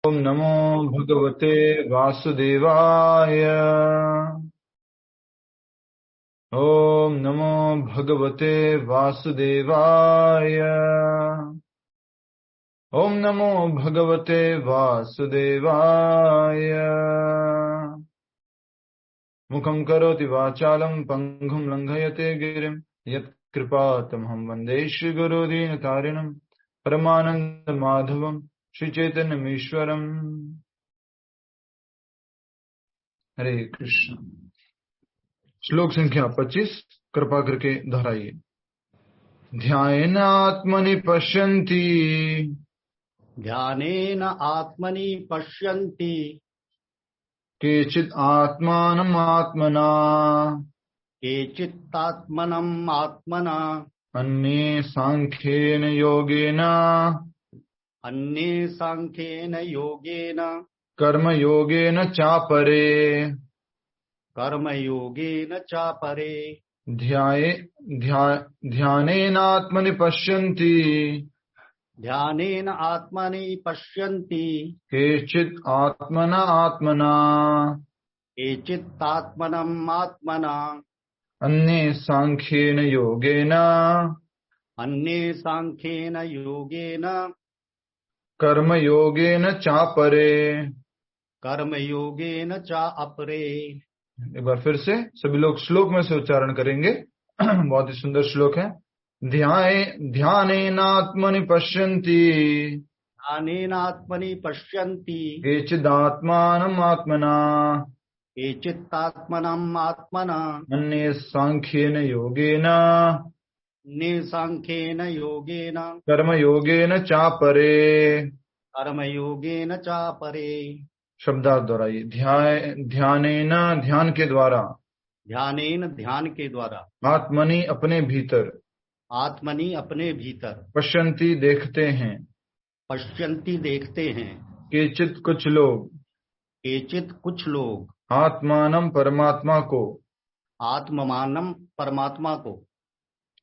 ओम नमो भगवते वासुदेवाय। ओम नमो भगवते वासुदेवाय। ओम नमो भगवते वासुदेवाय। मुखं करोति वाचालं पंगुं लंघयते गिरिं यत्कृपातमहं वन्दे श्रीगुरुदीनतारिणं परमानंद माधवं श्रीचैतन्यमीश्वरम्। हरे कृष्ण। श्लोक संख्या 25 कृपा करके दोहराइए। ध्यान आत्मनि पश्यन्ति ध्यानेन आत्मनि पश्यन्ति केचित् आत्मानम् आत्मना केचित्तात्मनम् आत्मना अन्ये सांख्येन योगेन अन्ये सांख्येन योगेन कर्मयोगेन चापरे कर्मयोगेन चापरे ध्यानेनात्मनि पश्यन्ति ध्यानेन आत्मनि पश्यन्ति केचित् आत्मना आत्मना केचित्तात्मनम् आत्मना अन्ये सांख्येन योगेन अन्ये सांख्येन योगेन कर्मयोगेन चापरे। कर्मयोगेन चा अपरे। एक बार फिर से सभी लोग श्लोक में से उच्चारण करेंगे। बहुत ही सुंदर श्लोक है। ध्यानेनात्मनि पश्यन्ति ध्यानेनात्मनि पश्यन्ति केचिदात्मानम् आत्मना केचित्तात्मनम् आत्मना अन्ये सांख्येन योगेन अन्ये सांख्येन योगेन कर्मयोगेन चापरे। कर्मयोगेन चापरे। शब्दार्थ दोहराइए। ध्यानेन ध्यान के द्वारा, ध्यानेन ध्यान के द्वारा, आत्मनि अपने भीतर, आत्मनि अपने भीतर, पश्यन्ति देखते हैं, पश्यन्ति देखते हैं, केचित कुछ लोग, केचित कुछ लोग, आत्मानम परमात्मा को, आत्मानम परमात्मा को,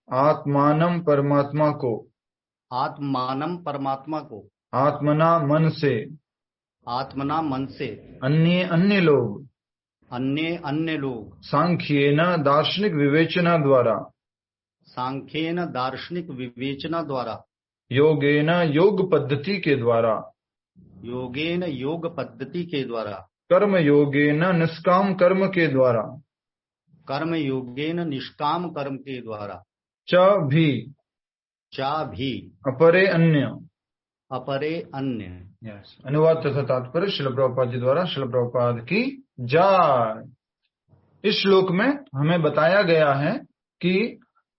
आत्मानम परमात्मा को, आत्मानम परमात्मा को, आत्मना मन से, आत्मना मन से, अन्य अन्य लोग, अन्य अन्य लोग, सांख्येन दार्शनिक विवेचना द्वारा, सांख्येन दार्शनिक विवेचना द्वारा, योगेन योग पद्धति के द्वारा, योगेन योग पद्धति के द्वारा, कर्म योगेन निष्काम कर्म के द्वारा, कर्म योगेन निष्काम कर्म के द्वारा, चा भी अपरे अन्य, अपरे अन्य। अनुवाद तथा तात्पर्य श्रील प्रभुपाद जी द्वारा। श्रील प्रभुपाद की जय। इस श्लोक में हमें बताया गया है कि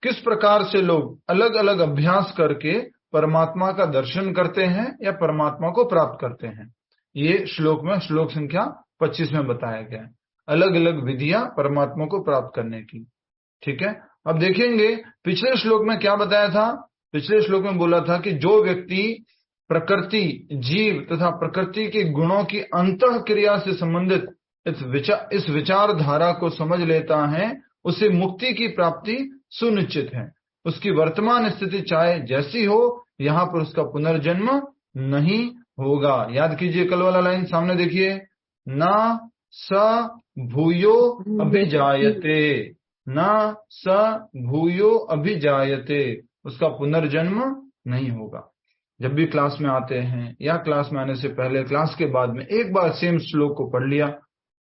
किस प्रकार से लोग अलग अलग अभ्यास करके परमात्मा का दर्शन करते हैं या परमात्मा को प्राप्त करते हैं। ये श्लोक में श्लोक संख्या 25 में बताया गया है, अलग अलग विधियां परमात्मा को प्राप्त करने की। ठीक है, अब देखेंगे पिछले श्लोक में क्या बताया था। पिछले श्लोक में बोला था कि जो व्यक्ति प्रकृति, जीव तथा प्रकृति के गुणों की अंतः क्रिया से संबंधित इस विचारधारा को समझ लेता है, उसे मुक्ति की प्राप्ति सुनिश्चित है। उसकी वर्तमान स्थिति चाहे जैसी हो, यहाँ पर उसका पुनर्जन्म नहीं होगा। याद कीजिए कल वाला लाइन सामने देखिए, ना स भूयो अभिजायते, ना स भूयो अभिजायते, उसका पुनर्जन्म नहीं होगा। जब भी क्लास में आते हैं या क्लास में आने से पहले, क्लास के बाद में एक बार सेम श्लोक को पढ़ लिया,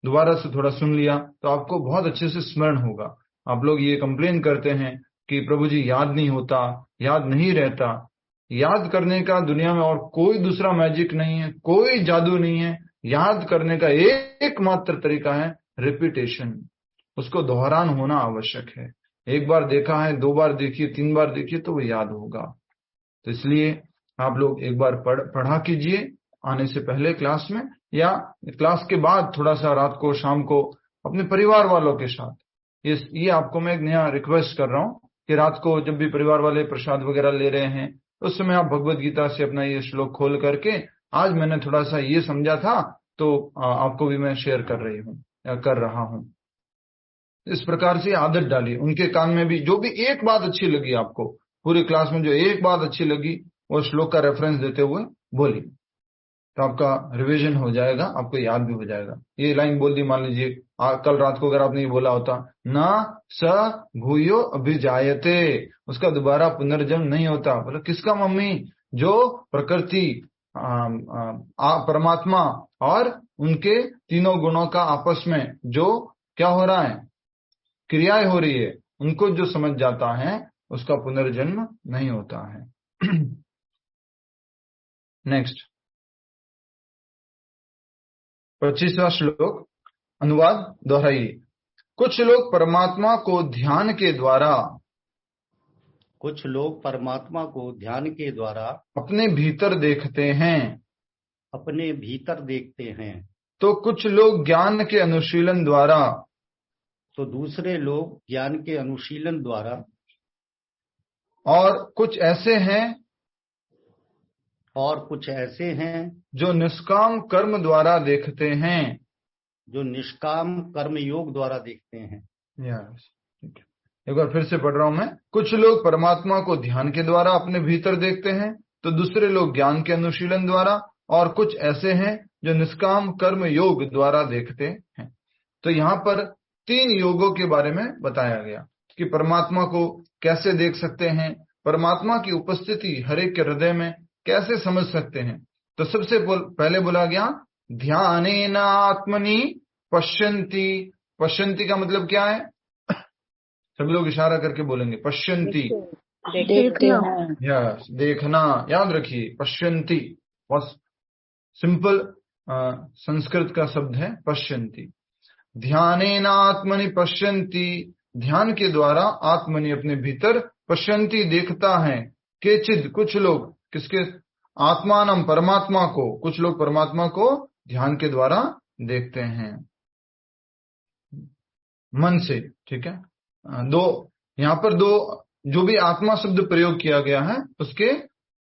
दोबारा से थोड़ा सुन लिया, तो आपको बहुत अच्छे से स्मरण होगा। आप लोग ये कंप्लेन करते हैं कि प्रभु जी याद नहीं होता, याद नहीं रहता। याद करने का दुनिया में और कोई दूसरा मैजिक नहीं है, कोई जादू नहीं है। याद करने का एकमात्र तरीका है रिपीटेशन। उसको दोहरान होना आवश्यक है। एक बार देखा है, 2 बार देखिए, 3 बार देखिए तो वो याद होगा। तो इसलिए आप लोग एक बार पढ़ा कीजिए आने से पहले क्लास में, या क्लास के बाद थोड़ा सा रात को, शाम को अपने परिवार वालों के साथ। ये आपको मैं एक नया रिक्वेस्ट कर रहा हूँ कि रात को जब भी परिवार वाले प्रसाद वगैरह ले रहे हैं, उस समय आप भगवत गीता से अपना ये श्लोक खोल करके, आज मैंने थोड़ा सा ये समझा था तो आपको भी मैं शेयर कर रही हूँ या कर रहा हूँ। इस प्रकार से आदत डालिए। उनके कान में भी जो भी एक बात अच्छी लगी आपको, पूरी क्लास में जो एक बात अच्छी लगी, वो श्लोक का रेफरेंस देते हुए बोलिए। तो आपका रिवीजन हो जाएगा, आपको याद भी हो जाएगा। ये लाइन बोल दी, मान लीजिए कल रात को अगर आपने ये बोला होता, ना स भूयो अभिजायते, उसका दोबारा पुनर्जन्म नहीं होता। बोला किसका मम्मी? जो प्रकृति, परमात्मा और उनके तीनों गुणों का आपस में जो क्या हो रहा है, क्रियाएं हो रही है, उनको जो समझ जाता है उसका पुनर्जन्म नहीं होता है। नेक्स्ट 25वां श्लोक, अनुवाद दोहराइए। कुछ लोग परमात्मा को ध्यान के द्वारा, कुछ लोग परमात्मा को ध्यान के द्वारा अपने भीतर देखते हैं, अपने भीतर देखते हैं, तो कुछ लोग ज्ञान के अनुशीलन द्वारा, तो दूसरे लोग ज्ञान के अनुशीलन द्वारा, और कुछ ऐसे हैं जो निष्काम कर्म द्वारा देखते हैं, जो निष्काम कर्म योग द्वारा देखते हैं। यस, एक बार फिर से पढ़ रहा हूं मैं। कुछ लोग परमात्मा को ध्यान के द्वारा अपने भीतर देखते हैं, तो दूसरे लोग ज्ञान के अनुशीलन द्वारा, और कुछ ऐसे हैं जो निष्काम कर्म योग द्वारा देखते हैं। तो यहाँ पर 3 योगों के बारे में बताया गया कि परमात्मा को कैसे देख सकते हैं, परमात्मा की उपस्थिति हर एक के हृदय में कैसे समझ सकते हैं। तो सबसे पहले बोला गया ध्यानेन आत्मनि पश्यन्ति। पश्यन्ति का मतलब क्या है? सभी लोग इशारा करके बोलेंगे पश्यन्ति, देखते हैं। यस, देखना, याद रखिए पश्यन्ति बस सिंपल संस्कृत का शब्द है पश्यन्ति। ध्यानेन आत्मनि पश्यन्ति, ध्यान के द्वारा आत्मनि अपने भीतर, पश्यन्ति देखता है, केचिद कुछ लोग, किसके? आत्मानम परमात्मा को, कुछ लोग परमात्मा को ध्यान के द्वारा देखते हैं मन से। ठीक है, यहाँ पर दो जो भी आत्मा शब्द प्रयोग किया गया है उसके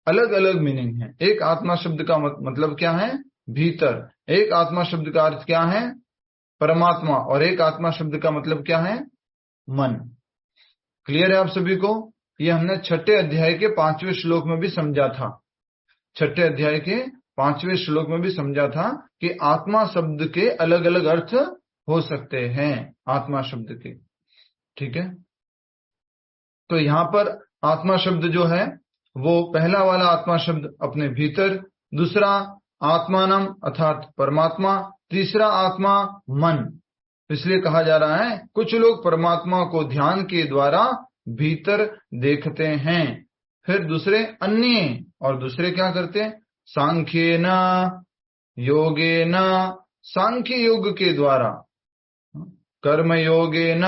अलग अलग मीनिंग है। एक आत्मा शब्द का मतलब क्या है? भीतर। एक आत्मा शब्द का अर्थ क्या है? परमात्मा। और एक आत्मा शब्द का मतलब क्या है? मन। क्लियर है आप सभी को? ये हमने 6ठे अध्याय के 5वें श्लोक में भी समझा था। 6ठे अध्याय के 5वें श्लोक में भी समझा था कि आत्मा शब्द के अलग अलग अर्थ हो सकते हैं, आत्मा शब्द के। ठीक है, तो यहाँ पर आत्मा शब्द जो है वो पहला वाला आत्मा शब्द अपने भीतर, दूसरा आत्मानम अर्थात परमात्मा, तीसरा आत्मा मन। इसलिए कहा जा रहा है कुछ लोग परमात्मा को ध्यान के द्वारा भीतर देखते हैं, फिर दूसरे अन्य, और दूसरे क्या करते हैं? सांख्येन योगेन, सांख्य योग के द्वारा, कर्म योगेन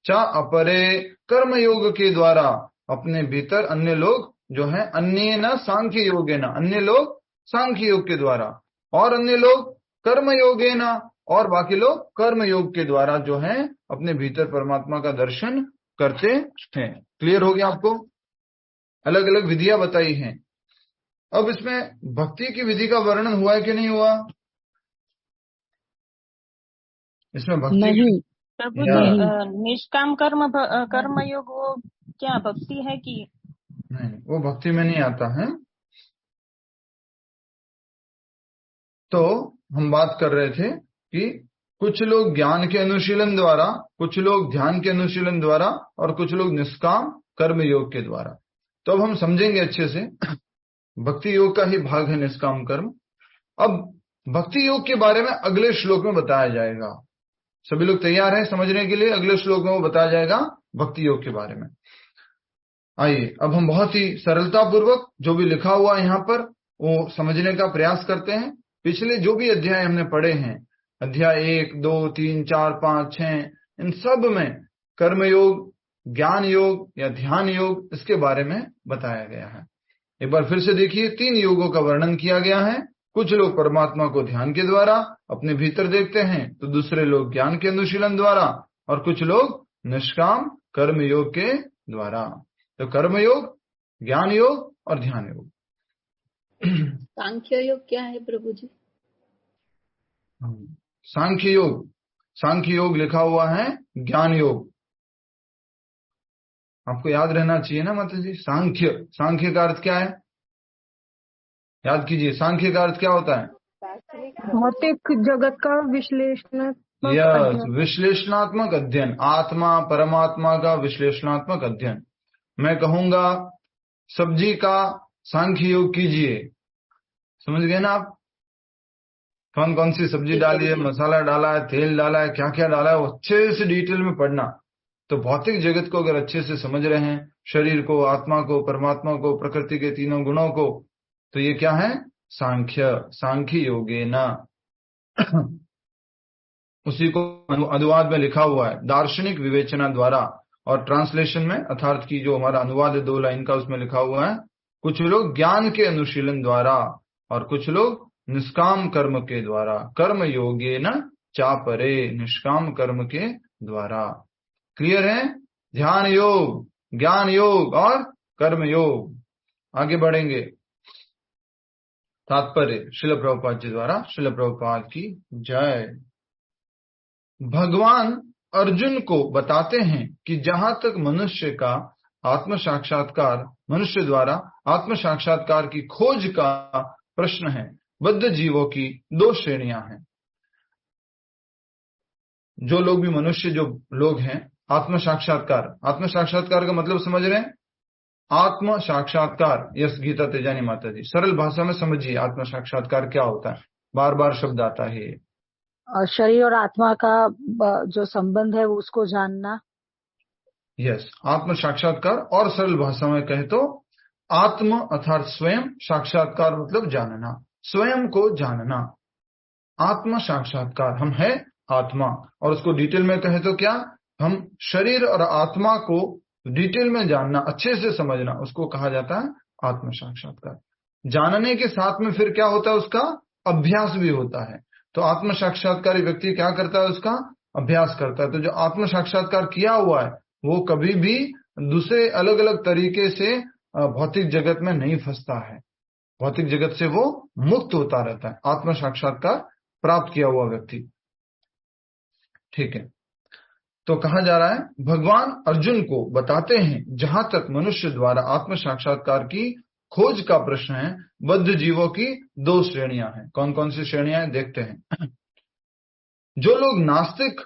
च अपरे, कर्म योग के द्वारा अपने भीतर अन्य लोग जो है, अन्य न सांख्य योगेन, अन्य लोग सांख्य योग के द्वारा, और अन्य लोग कर्म योगेन, और बाकी लोग कर्म योग के द्वारा जो है अपने भीतर परमात्मा का दर्शन करते हैं। क्लियर हो गया आपको? अलग अलग विधियां बताई हैं। अब इसमें भक्ति की विधि का वर्णन हुआ है कि नहीं हुआ? इसमें भक्ति नहीं प्रभु जी, निष्काम कर्म योग वो क्या भक्ति है कि नहीं, वो भक्ति में नहीं आता है। तो हम बात कर रहे थे कि कुछ लोग ज्ञान के अनुशीलन द्वारा, कुछ लोग ध्यान के अनुशीलन द्वारा, और कुछ लोग निष्काम कर्म योग के द्वारा। तो अब हम समझेंगे अच्छे से, भक्ति योग का ही भाग है निष्काम कर्म। अब भक्ति योग के बारे में अगले श्लोक में बताया जाएगा। सभी लोग तैयार हैं समझने के लिए? अगले श्लोक में वो बताया जाएगा भक्ति योग के बारे में। आइए अब हम बहुत ही सरलता पूर्वक जो भी लिखा हुआ है यहाँ पर वो समझने का प्रयास करते हैं। पिछले जो भी अध्याय हमने पढ़े हैं, अध्याय 1, 2, 3, 4, 5, 6, इन सब में कर्म योग, ज्ञान योग या ध्यान योग, इसके बारे में बताया गया है। एक बार फिर से देखिए, 3 योगों का वर्णन किया गया है। कुछ लोग परमात्मा को ध्यान के द्वारा अपने भीतर देखते हैं, तो दूसरे लोग ज्ञान के अनुशीलन द्वारा, और कुछ लोग निष्काम कर्म योग के द्वारा। तो कर्म योग, ज्ञान योग और ध्यान योग। सांख्य योग क्या है प्रभु जी? सांख्य योग, सांख्य योग लिखा हुआ है ज्ञान योग। आपको याद रहना चाहिए ना माता जी। सांख्य, सांख्य का अर्थ क्या है? याद कीजिए, सांख्य का अर्थ क्या होता है? भौतिक जगत का विश्लेषणात्मक यस, अध्ययन। विश्लेषणात्मक अध्ययन, आत्मा परमात्मा का विश्लेषणात्मक अध्ययन। मैं कहूंगा सब्जी का सांख्य योग कीजिए, समझ गए ना आप? कौन कौन सी सब्जी डाली है, मसाला डाला है, तेल डाला है, क्या क्या डाला है, वो अच्छे से डिटेल में पढ़ना। तो भौतिक जगत को अगर अच्छे से समझ रहे हैं, शरीर को, आत्मा को, परमात्मा को, प्रकृति के तीनों गुणों को, तो ये क्या है? सांख्य योगेन। उसी को अनुवाद में लिखा हुआ है दार्शनिक विवेचना द्वारा, और ट्रांसलेशन में अर्थात की जो हमारा अनुवाद है 2 लाइन का, उसमें लिखा हुआ है कुछ लोग ज्ञान के अनुशीलन द्वारा और कुछ लोग निष्काम कर्म के द्वारा। कर्म योगेन चापरे, निष्काम कर्म के द्वारा। क्लियर है? ध्यान योग, ज्ञान योग और कर्म योग। आगे बढ़ेंगे। तात्पर्य श्रील प्रभुपाद जी द्वारा। श्रील प्रभुपाद की जय। भगवान अर्जुन को बताते हैं कि जहां तक मनुष्य का आत्म साक्षात्कार, मनुष्य द्वारा आत्म साक्षात्कार की खोज का प्रश्न है, बद्ध जीवों की 2 श्रेणियां हैं। जो लोग भी मनुष्य, जो लोग हैं, आत्म साक्षात्कार का मतलब समझ रहे हैं? आत्म साक्षात्कार। यस गीता तेजानी माता जी, सरल भाषा में समझिए आत्म साक्षात्कार क्या होता है। बार बार शब्द आता है। शरीर और आत्मा का जो संबंध है वो उसको जानना। यस, आत्म साक्षात्कार, और सरल भाषा में कहे तो आत्म अर्थात स्वयं, साक्षात्कार मतलब जानना, स्वयं को जानना। आत्म साक्षात्कार, हम है आत्मा, और उसको डिटेल में कहे तो क्या? हम शरीर और आत्मा को डिटेल में जानना, अच्छे से समझना, उसको कहा जाता है आत्म साक्षात्कार। जानने के साथ में फिर क्या होता है? उसका अभ्यास भी होता है। तो आत्म साक्षात्कारी व्यक्ति क्या करता है? उसका अभ्यास करता है। तो जो आत्म साक्षात्कार किया हुआ है वो कभी भी दूसरे अलग अलग तरीके से भौतिक जगत में नहीं फंसता है, भौतिक जगत से वो मुक्त होता रहता है, आत्म साक्षात्कार प्राप्त किया हुआ व्यक्ति। ठीक है, तो कहा जा रहा है भगवान अर्जुन को बताते हैं जहां तक मनुष्य द्वारा आत्म साक्षात्कार की खोज का प्रश्न है, बद्ध जीवों की 2 श्रेणियां हैं। कौन कौन सी श्रेणियां हैं देखते हैं। जो लोग नास्तिक,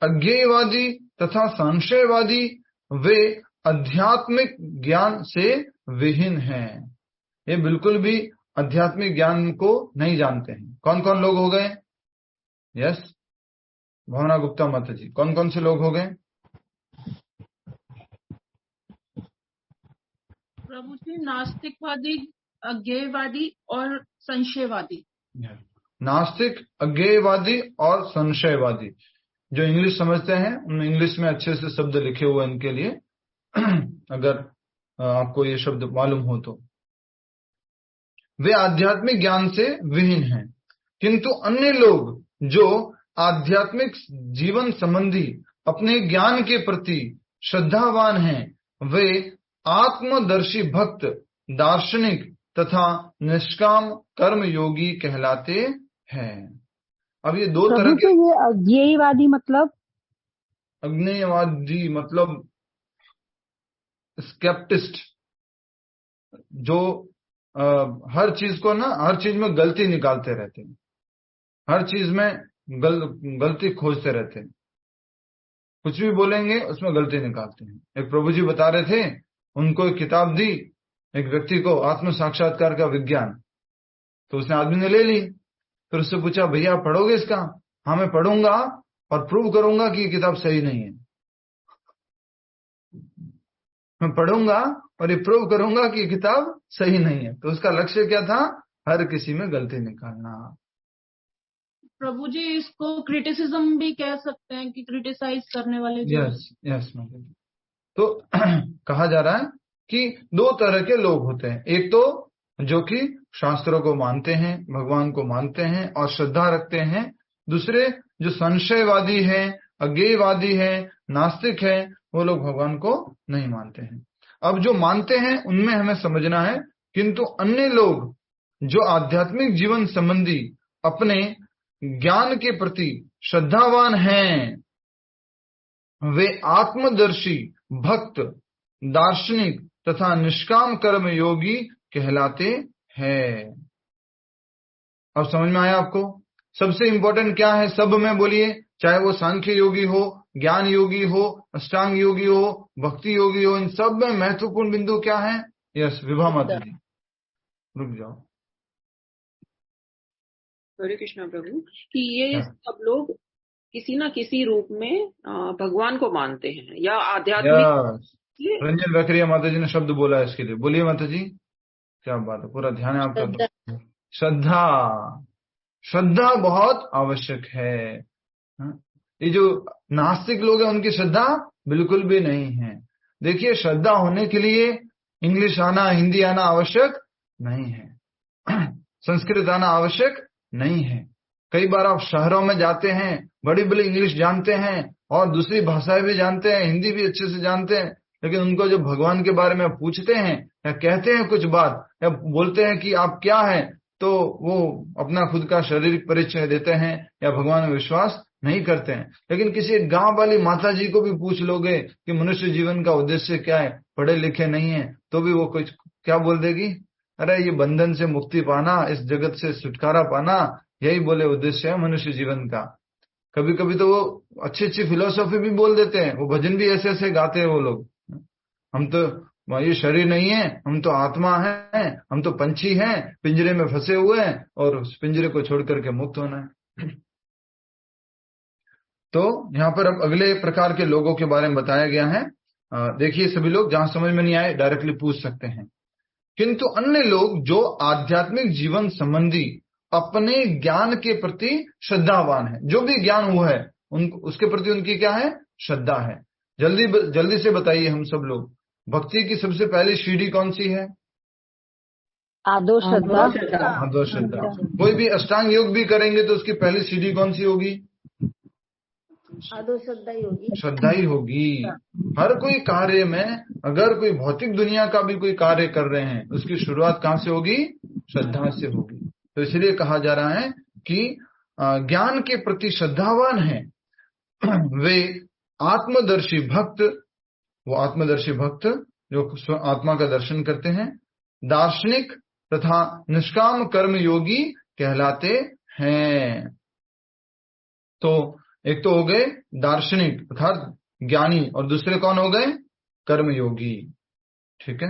अज्ञेयवादी तथा संशयवादी, वे आध्यात्मिक ज्ञान से विहीन हैं। ये बिल्कुल भी आध्यात्मिक ज्ञान को नहीं जानते हैं। कौन कौन लोग हो गए? यस, भावना गुप्ता माता जी, कौन कौन से लोग हो गए? प्रभु जी, नास्तिकवादी, अज्ञेयवादी और संशयवादी। नास्तिक, अज्ञेयवादी और संशयवादी। जो इंग्लिश समझते हैं उन इंग्लिश में अच्छे से शब्द लिखे हुए इनके लिए, अगर आपको ये शब्द मालूम हो तो। वे आध्यात्मिक ज्ञान से विहीन हैं, किंतु अन्य लोग जो आध्यात्मिक जीवन संबंधी अपने ज्ञान के प्रति श्रद्धावान हैं, वे आत्मदर्शी भक्त, दार्शनिक तथा निष्काम कर्म योगी कहलाते हैं। अब ये 2 तरह के। ये अज्ञेयवादी मतलब? अज्ञेयवादी मतलब स्केप्टिस्ट, जो हर चीज को ना, हर चीज में गलती निकालते रहते हैं, हर चीज में गलती खोजते रहते हैं, कुछ भी बोलेंगे उसमें गलती निकालते हैं। एक प्रभु जी बता रहे थे, उनको एक किताब दी एक व्यक्ति को, आत्म साक्षात्कार का विज्ञान, तो उसने आदमी ने ले ली। फिर उससे पूछा, भैया पढ़ोगे इसका? हाँ मैं पढ़ूंगा और प्रूव करूंगा कि ये किताब सही नहीं है। मैं पढ़ूंगा और ये प्रूव करूंगा कि ये किताब सही नहीं है। तो उसका लक्ष्य क्या था? हर किसी में गलती निकालना। प्रभु जी, इसको क्रिटिसिज्म भी कह सकते हैं कि क्रिटिसाइज करने वाले। यस। तो कहा जा रहा है कि 2 तरह के लोग होते हैं। एक तो जो कि शास्त्रों को मानते हैं, भगवान को मानते हैं और श्रद्धा रखते हैं। दूसरे जो संशयवादी हैं, अज्ञेयवादी हैं, नास्तिक हैं, वो लोग भगवान को नहीं मानते हैं। अब जो मानते हैं उनमें हमें समझना है, किंतु अन्य लोग जो आध्यात्मिक जीवन संबंधी अपने ज्ञान के प्रति श्रद्धावान हैं, वे आत्मदर्शी भक्त, दार्शनिक तथा निष्काम कर्म योगी कहलाते हैं। अब समझ में आया आपको? सबसे इंपॉर्टेंट क्या है सब में बोलिए, चाहे वो सांख्य योगी हो, ज्ञान योगी हो, अष्टांग योगी हो, भक्ति योगी हो, इन सब में महत्वपूर्ण बिंदु क्या है? यस, विभा माता जी रुक जाओ। हरे कृष्णा प्रभु, कि ये हाँ। सब लोग किसी ना किसी रूप में भगवान को मानते हैं या आध्यात्मिक। रंजन वकरिया माता जी ने शब्द बोला है इसके लिए, बोलिए माता जी। क्या बात है, पूरा ध्यान है आपका। तो श्रद्धा, श्रद्धा बहुत आवश्यक है। ये जो नास्तिक लोग हैं उनकी श्रद्धा बिल्कुल भी नहीं है। देखिए, श्रद्धा होने के लिए इंग्लिश आना, हिंदी आना आवश्यक नहीं है, संस्कृत आना आवश्यक नहीं है। कई बार आप शहरों में जाते हैं, बड़ी बड़ी इंग्लिश जानते हैं और दूसरी भाषाएं भी जानते हैं, हिंदी भी अच्छे से जानते हैं, लेकिन उनको जब भगवान के बारे में पूछते हैं या कहते हैं कुछ बात या बोलते हैं कि आप क्या हैं, तो वो अपना खुद का शारीरिक परिचय देते हैं या भगवान में विश्वास नहीं करते हैं। लेकिन किसी गांव वाली माता जी को भी पूछ लोगे कि मनुष्य जीवन का उद्देश्य क्या है, पढ़े लिखे नहीं है, तो भी वो कुछ क्या बोल देगी? अरे ये बंधन से मुक्ति पाना, इस जगत से छुटकारा पाना, यही बोले उद्देश्य है मनुष्य जीवन का। कभी कभी तो वो अच्छी अच्छी फिलोसॉफी भी बोल देते हैं, वो भजन भी ऐसे ऐसे गाते हैं वो लोग। हम तो, ये शरीर नहीं है, हम तो आत्मा है, हम तो पंछी हैं, पिंजरे में फंसे हुए हैं और उस पिंजरे को छोड़ करके मुक्त होना है। तो यहाँ पर अब अगले प्रकार के लोगों के बारे में बताया गया है। देखिए, सभी लोग जहां समझ में नहीं आए डायरेक्टली पूछ सकते हैं। किंतु अन्य लोग जो आध्यात्मिक जीवन संबंधी अपने ज्ञान के प्रति श्रद्धावान है, जो भी ज्ञान हुआ है उसके प्रति उनकी क्या है? श्रद्धा है। जल्दी से बताइए हम सब लोग, भक्ति की सबसे पहली सीढ़ी कौन सी है? आदो श्रद्धा। आदो श्रद्धा। कोई भी अष्टांग योग भी करेंगे तो उसकी पहली सीढ़ी कौन सी होगी? आदो श्रद्धा ही होगी। श्रद्धा ही होगी। हर कोई कार्य में, अगर कोई भौतिक दुनिया का भी कोई कार्य कर रहे हैं, उसकी शुरुआत कहाँ से होगी? श्रद्धा से होगी। तो इसलिए कहा जा रहा है कि ज्ञान के प्रति श्रद्धावान है वे आत्मदर्शी भक्त, वो आत्मदर्शी भक्त जो आत्मा का दर्शन करते हैं, दार्शनिक तथा निष्काम कर्म योगी कहलाते हैं। तो एक तो हो गए दार्शनिक अर्थात ज्ञानी, और दूसरे कौन हो गए? कर्मयोगी। ठीक है,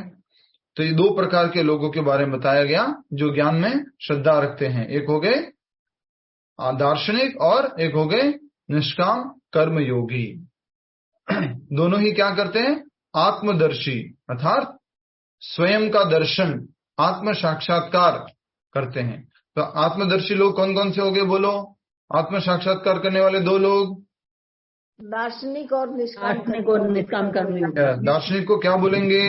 तो ये दो प्रकार के लोगों के बारे में बताया गया जो ज्ञान में श्रद्धा रखते हैं। एक हो गए दार्शनिक और एक हो गए निष्काम कर्मयोगी। दोनों ही क्या करते हैं? आत्मदर्शी अर्थात स्वयं का दर्शन, आत्म साक्षात्कार करते हैं। तो आत्मदर्शी लोग कौन कौन से हो गए बोलो? आत्म साक्षात्कार करने वाले दो लोग, दार्शनिक और निष्काम कर्मी। दार्शनिक को क्या बोलेंगे?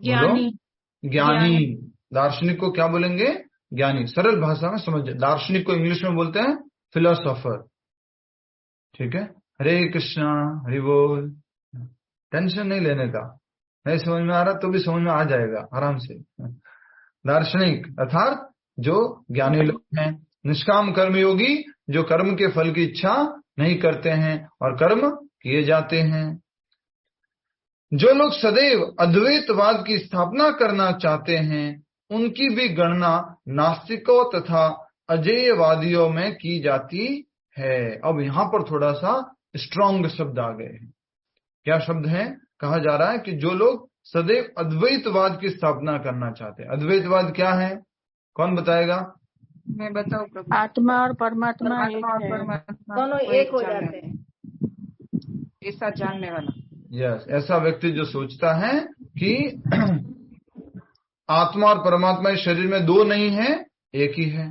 ज्ञानी। ज्ञानी। दार्शनिक को क्या बोलेंगे? ज्ञानी। सरल भाषा में समझ, दार्शनिक को इंग्लिश में बोलते हैं फिलोसोफर। ठीक है, हरे कृष्णा, हरि बोल। टेंशन नहीं लेने का, नहीं समझ में आ रहा तो भी समझ में आ जाएगा आराम से। दार्शनिक अर्थात जो ज्ञानी लोग हैं। निष्काम कर्मयोगी जो कर्म के फल की इच्छा नहीं करते हैं और कर्म किए जाते हैं। जो लोग सदैव अद्वैतवाद की स्थापना करना चाहते हैं उनकी भी गणना नास्तिकों तथा अजेयवादियों में की जाती है। अब यहाँ पर थोड़ा सा स्ट्रॉन्ग शब्द आ गए हैं। क्या शब्द है? कहा जा रहा है कि जो लोग सदैव अद्वैतवाद की स्थापना करना चाहते हैं। अद्वैतवाद क्या है? कौन बताएगा? मैं बताऊं प्रभु? आत्मा और परमात्मा एक है, दोनों एक हो जाते हैं, ऐसा जानने वाला। यस, ऐसा व्यक्ति जो सोचता है कि आत्मा और परमात्मा इस शरीर में दो नहीं है, एक ही है।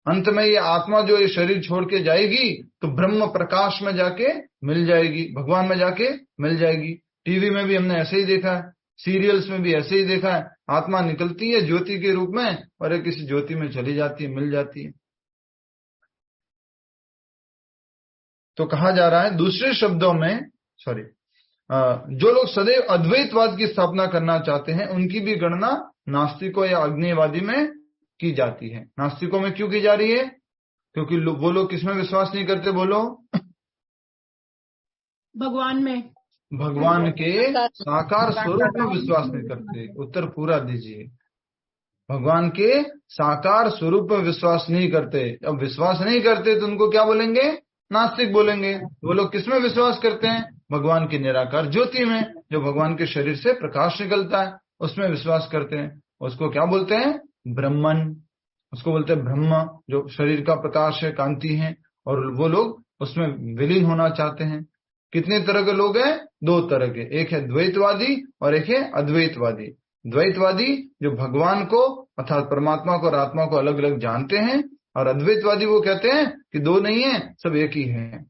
अंत में ये आत्मा जो ये शरीर छोड़ के जाएगी तो ब्रह्म प्रकाश में जाके मिल जाएगी, भगवान में जाके मिल जाएगी। टीवी में भी हमने ऐसे ही देखा है, सीरियल्स में भी ऐसे ही देखा है। आत्मा निकलती है ज्योति के रूप में और एक किसी ज्योति में चली जाती है, मिल जाती है। तो कहा जा रहा है दूसरे शब्दों में, जो लोग सदैव अद्वैतवाद की स्थापना करना चाहते हैं उनकी भी गणना नास्तिकों या अज्ञेयवादी में की जाती है। नास्तिकों में क्यों की जा रही है? क्योंकि वो लोग किसमें विश्वास नहीं करते बोलो? भगवान में, भगवान के साकार स्वरूप में विश्वास नहीं करते। उत्तर पूरा दीजिए। भगवान के साकार स्वरूप में विश्वास नहीं करते। अब विश्वास नहीं करते तो उनको क्या बोलेंगे? नास्तिक बोलेंगे। वो लोग किसमें विश्वास करते हैं? भगवान की निराकार ज्योति में, जो भगवान के शरीर से प्रकाश निकलता है, उसमें विश्वास करते हैं। उसको क्या बोलते हैं? ब्रह्मन। उसको बोलते हैं ब्रह्म, जो शरीर का प्रकाश है, कांति है, और वो लोग उसमें विलीन होना चाहते हैं। कितने तरह के लोग हैं? 2 तरह के, एक है द्वैतवादी और एक है अद्वैतवादी। द्वैतवादी जो भगवान को अर्थात परमात्मा को और आत्मा को अलग अलग जानते हैं, और अद्वैतवादी वो कहते हैं कि 2 नहीं है, सब एक ही है।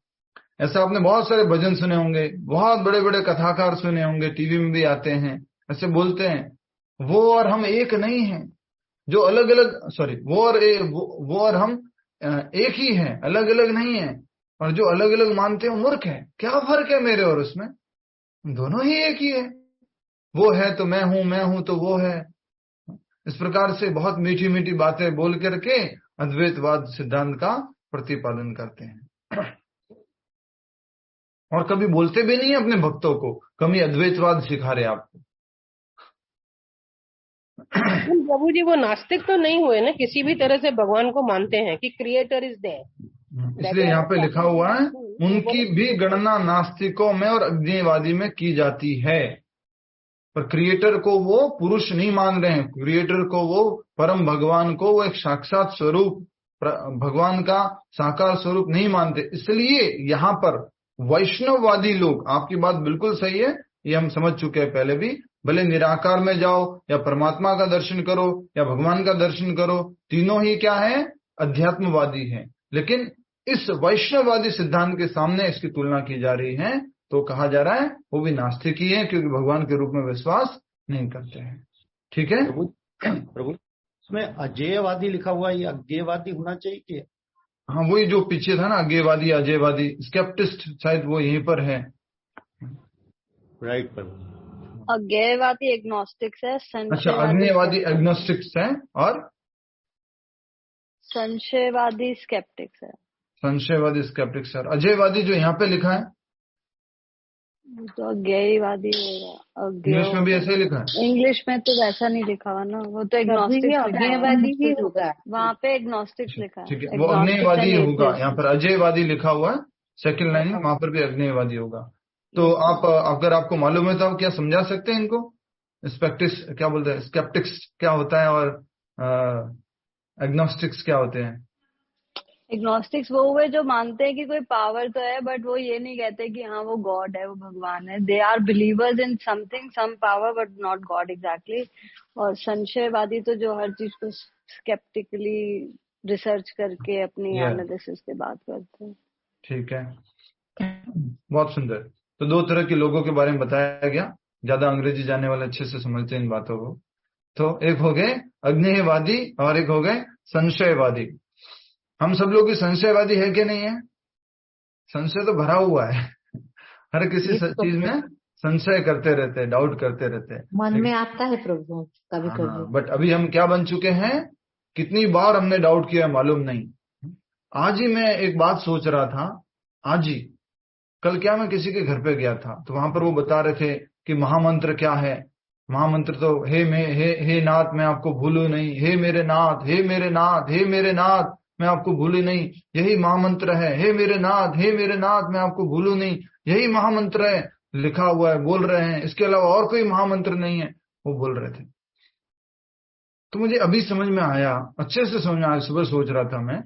ऐसा आपने बहुत सारे भजन सुने होंगे, बहुत बड़े बड़े कथाकार सुने होंगे, टीवी में भी आते हैं, ऐसे बोलते हैं वो और हम एक नहीं है, जो अलग अलग वो और हम एक ही है, अलग अलग नहीं है। और जो अलग अलग मानते हैं मूर्ख है। क्या फर्क है मेरे और उसमें? दोनों ही एक ही है। वो है तो मैं हूं तो वो है। इस प्रकार से बहुत मीठी मीठी बातें बोल करके अद्वैतवाद सिद्धांत का प्रतिपादन करते हैं, और कभी बोलते भी नहीं है अपने भक्तों को कभी अद्वैतवाद सिखा रहे आपको। प्रभु जी वो नास्तिक तो नहीं हुए ना, किसी भी तरह से भगवान को मानते हैं कि क्रिएटर इज देयर। इसलिए यहाँ पे लिखा हुआ है उनकी भी गणना नास्तिकों में और अज्ञेयवादी में की जाती है। पर क्रिएटर को वो पुरुष नहीं मान रहे हैं, क्रिएटर को वो परम भगवान को वो एक साक्षात स्वरूप, भगवान का साकार स्वरूप नहीं मानते। इसलिए यहाँ पर वैष्णववादी लोग, आपकी बात बिल्कुल सही है, ये हम समझ चुके हैं पहले भी, भले निराकार में जाओ या परमात्मा का दर्शन करो या भगवान का दर्शन करो, तीनों ही क्या है? अध्यात्मवादी है। लेकिन इस वैष्णववादी सिद्धांत के सामने इसकी तुलना की जा रही है, तो कहा जा रहा है वो भी नास्तिक ही है, क्योंकि भगवान के रूप में विश्वास नहीं करते हैं। ठीक है प्रभु इसमें अजेयवादी लिखा हुआ है, ये अज्ञेयवादी होना चाहिए कि? हाँ, वही जो पीछे था ना, अज्ञेयवादी अजयवादी, स्केप्टिस्ट, शायद वो यहीं पर है। राइट प्रभु। अज्ञेयवादी एग्नोस्टिक्स है, अच्छा, अज्ञेयवादी एग्नोस्टिक्स है, और संशयवादी स्केप्टिक्स है। संशयवादी स्केप्टिक्स है। अजयवादी जो यहाँ पे लिखा है तो अज्ञेयवादी होगा। इंग्लिश में भी ऐसे ही लिखा है? इंग्लिश में तो वैसा नहीं लिखा हुआ ना, वो तो एग्नोस्टिक्स अज्ञेयवादी ही होगा, वहाँ पे एग्नोस्टिक्स लिखा है। ठीक है, वो अज्ञेयवादी होगा। यहाँ पर अजयवादी लिखा हुआ है सेकंड लाइन में, वहां पर भी अज्ञेयवादी होगा। तो आप अगर आपको मालूम है तो आप क्या समझा सकते हैं इनको? स्पेक्टिक्स क्या बोलते हैं, स्केप्टिक्स क्या होता है, और एग्नोस्टिक्स क्या होते हैं? एग्नोस्टिक्स वो हुए जो मानते हैं कि कोई पावर तो है, बट वो ये नहीं कहते कि हाँ वो गॉड है, वो भगवान है। They are believers in something, some power, but not God exactly. और संशयवादी तो जो हर चीज को स्केप्टिकली रिसर्च करके अपनी एनालिसिस के बाद करते हैं। ठीक है, बहुत सुंदर। तो 2 तरह के लोगों के बारे में बताया गया, ज्यादा अंग्रेजी जानने वाले अच्छे से समझते हैं इन बातों को। तो एक हो गए अज्ञेयवादी और एक हो गए संशयवादी। हम सब लोग भी संशयवादी है कि नहीं है? संशय तो भरा हुआ है हर किसी चीज में संशय करते रहते हैं, डाउट करते रहते हैं, मन में आता है प्रभु कभी कभी। बट अभी हम क्या बन चुके हैं? कितनी बार हमने डाउट किया मालूम नहीं। आज ही मैं एक बात सोच रहा था, आज ही कल क्या मैं किसी के घर पे गया था, तो वहां पर वो बता रहे थे कि महामंत्र क्या है। महामंत्र तो हे नाथ मैं आपको भूलू नहीं, हे मेरे नाथ, हे मेरे नाथ, हे मेरे नाथ मैं आपको भूलू नहीं, यही महामंत्र है। हे मेरे नाथ, हे मेरे नाथ मैं आपको भूलू नहीं, यही महामंत्र है, लिखा हुआ है, बोल रहे हैं, इसके अलावा और कोई महामंत्र नहीं है, वो बोल रहे थे। तो मुझे अभी समझ में आया, अच्छे से समझ में आया, सुबह सोच रहा था मैं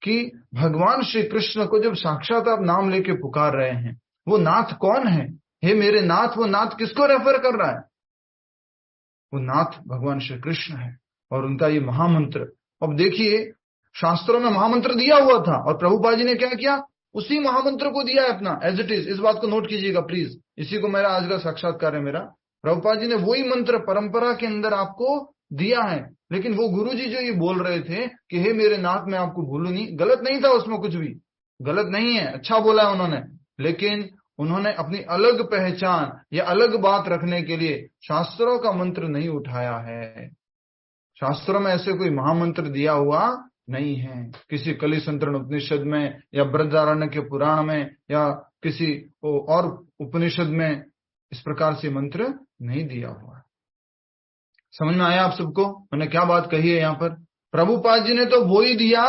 कि भगवान श्री कृष्ण को जब साक्षात आप नाम लेके पुकार रहे हैं, वो नाथ कौन है? हे मेरे नाथ, वो नाथ किसको रेफर कर रहा है? वो नाथ भगवान श्री कृष्ण है, और उनका ये महामंत्र। अब देखिए शास्त्रों में महामंत्र दिया हुआ था, और प्रभुपाद जी ने क्या किया? उसी महामंत्र को दिया है अपना, एज इट इज। इस बात को नोट कीजिएगा प्लीज, इसी को मेरा आज का साक्षात्कार है मेरा। प्रभुपाद जी ने वही मंत्र परंपरा के अंदर आपको दिया है, लेकिन वो गुरुजी जो ये बोल रहे थे कि हे मेरे नाथ मैं आपको भूलू नहीं, गलत नहीं था, उसमें कुछ भी गलत नहीं है, अच्छा बोला है उन्होंने। लेकिन उन्होंने अपनी अलग पहचान या अलग बात रखने के लिए शास्त्रों का मंत्र नहीं उठाया है। शास्त्रों में ऐसे कोई महामंत्र दिया हुआ नहीं है, किसी कलिसंतरण उपनिषद में या बृहदारण्य के पुराण में या किसी और उपनिषद में इस प्रकार से मंत्र नहीं दिया हुआ। समझ में आया आप सबको मैंने क्या बात कही है यहाँ पर? प्रभुपाद जी ने तो वो ही दिया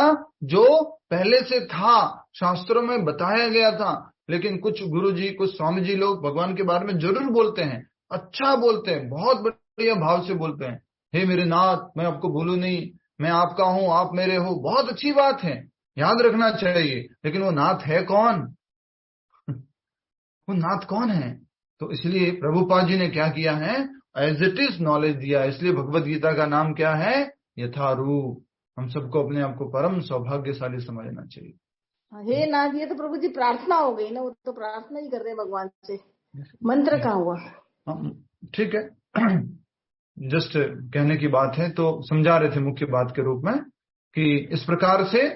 जो पहले से था, शास्त्रों में बताया गया था। लेकिन कुछ गुरु जी, कुछ स्वामी जी लोग भगवान के बारे में जरूर बोलते हैं, अच्छा बोलते हैं, बहुत बढ़िया भाव से बोलते हैं। हे मेरे नाथ, मैं आपको भूलू नहीं, मैं आपका हूं, आप मेरे हो। बहुत अच्छी बात है, याद रखना चाहिए। लेकिन वो नाथ है कौन? वो नाथ कौन है? तो इसलिए प्रभुपाद जी ने क्या किया है, एज इट इज नॉलेज दिया। इसलिए भगवत गीता का नाम क्या है? यथारूप। हम सबको अपने आप को परम सौभाग्यशाली समझना चाहिए। हे नाथ, ये तो प्रभु जी प्रार्थना हो गई ना, वो तो प्रार्थना ही कर रहे हैं भगवान से, मंत्र कहाँ हुआ? ठीक है, जस्ट कहने की बात है, तो समझा रहे थे मुख्य बात के रूप में कि इस प्रकार से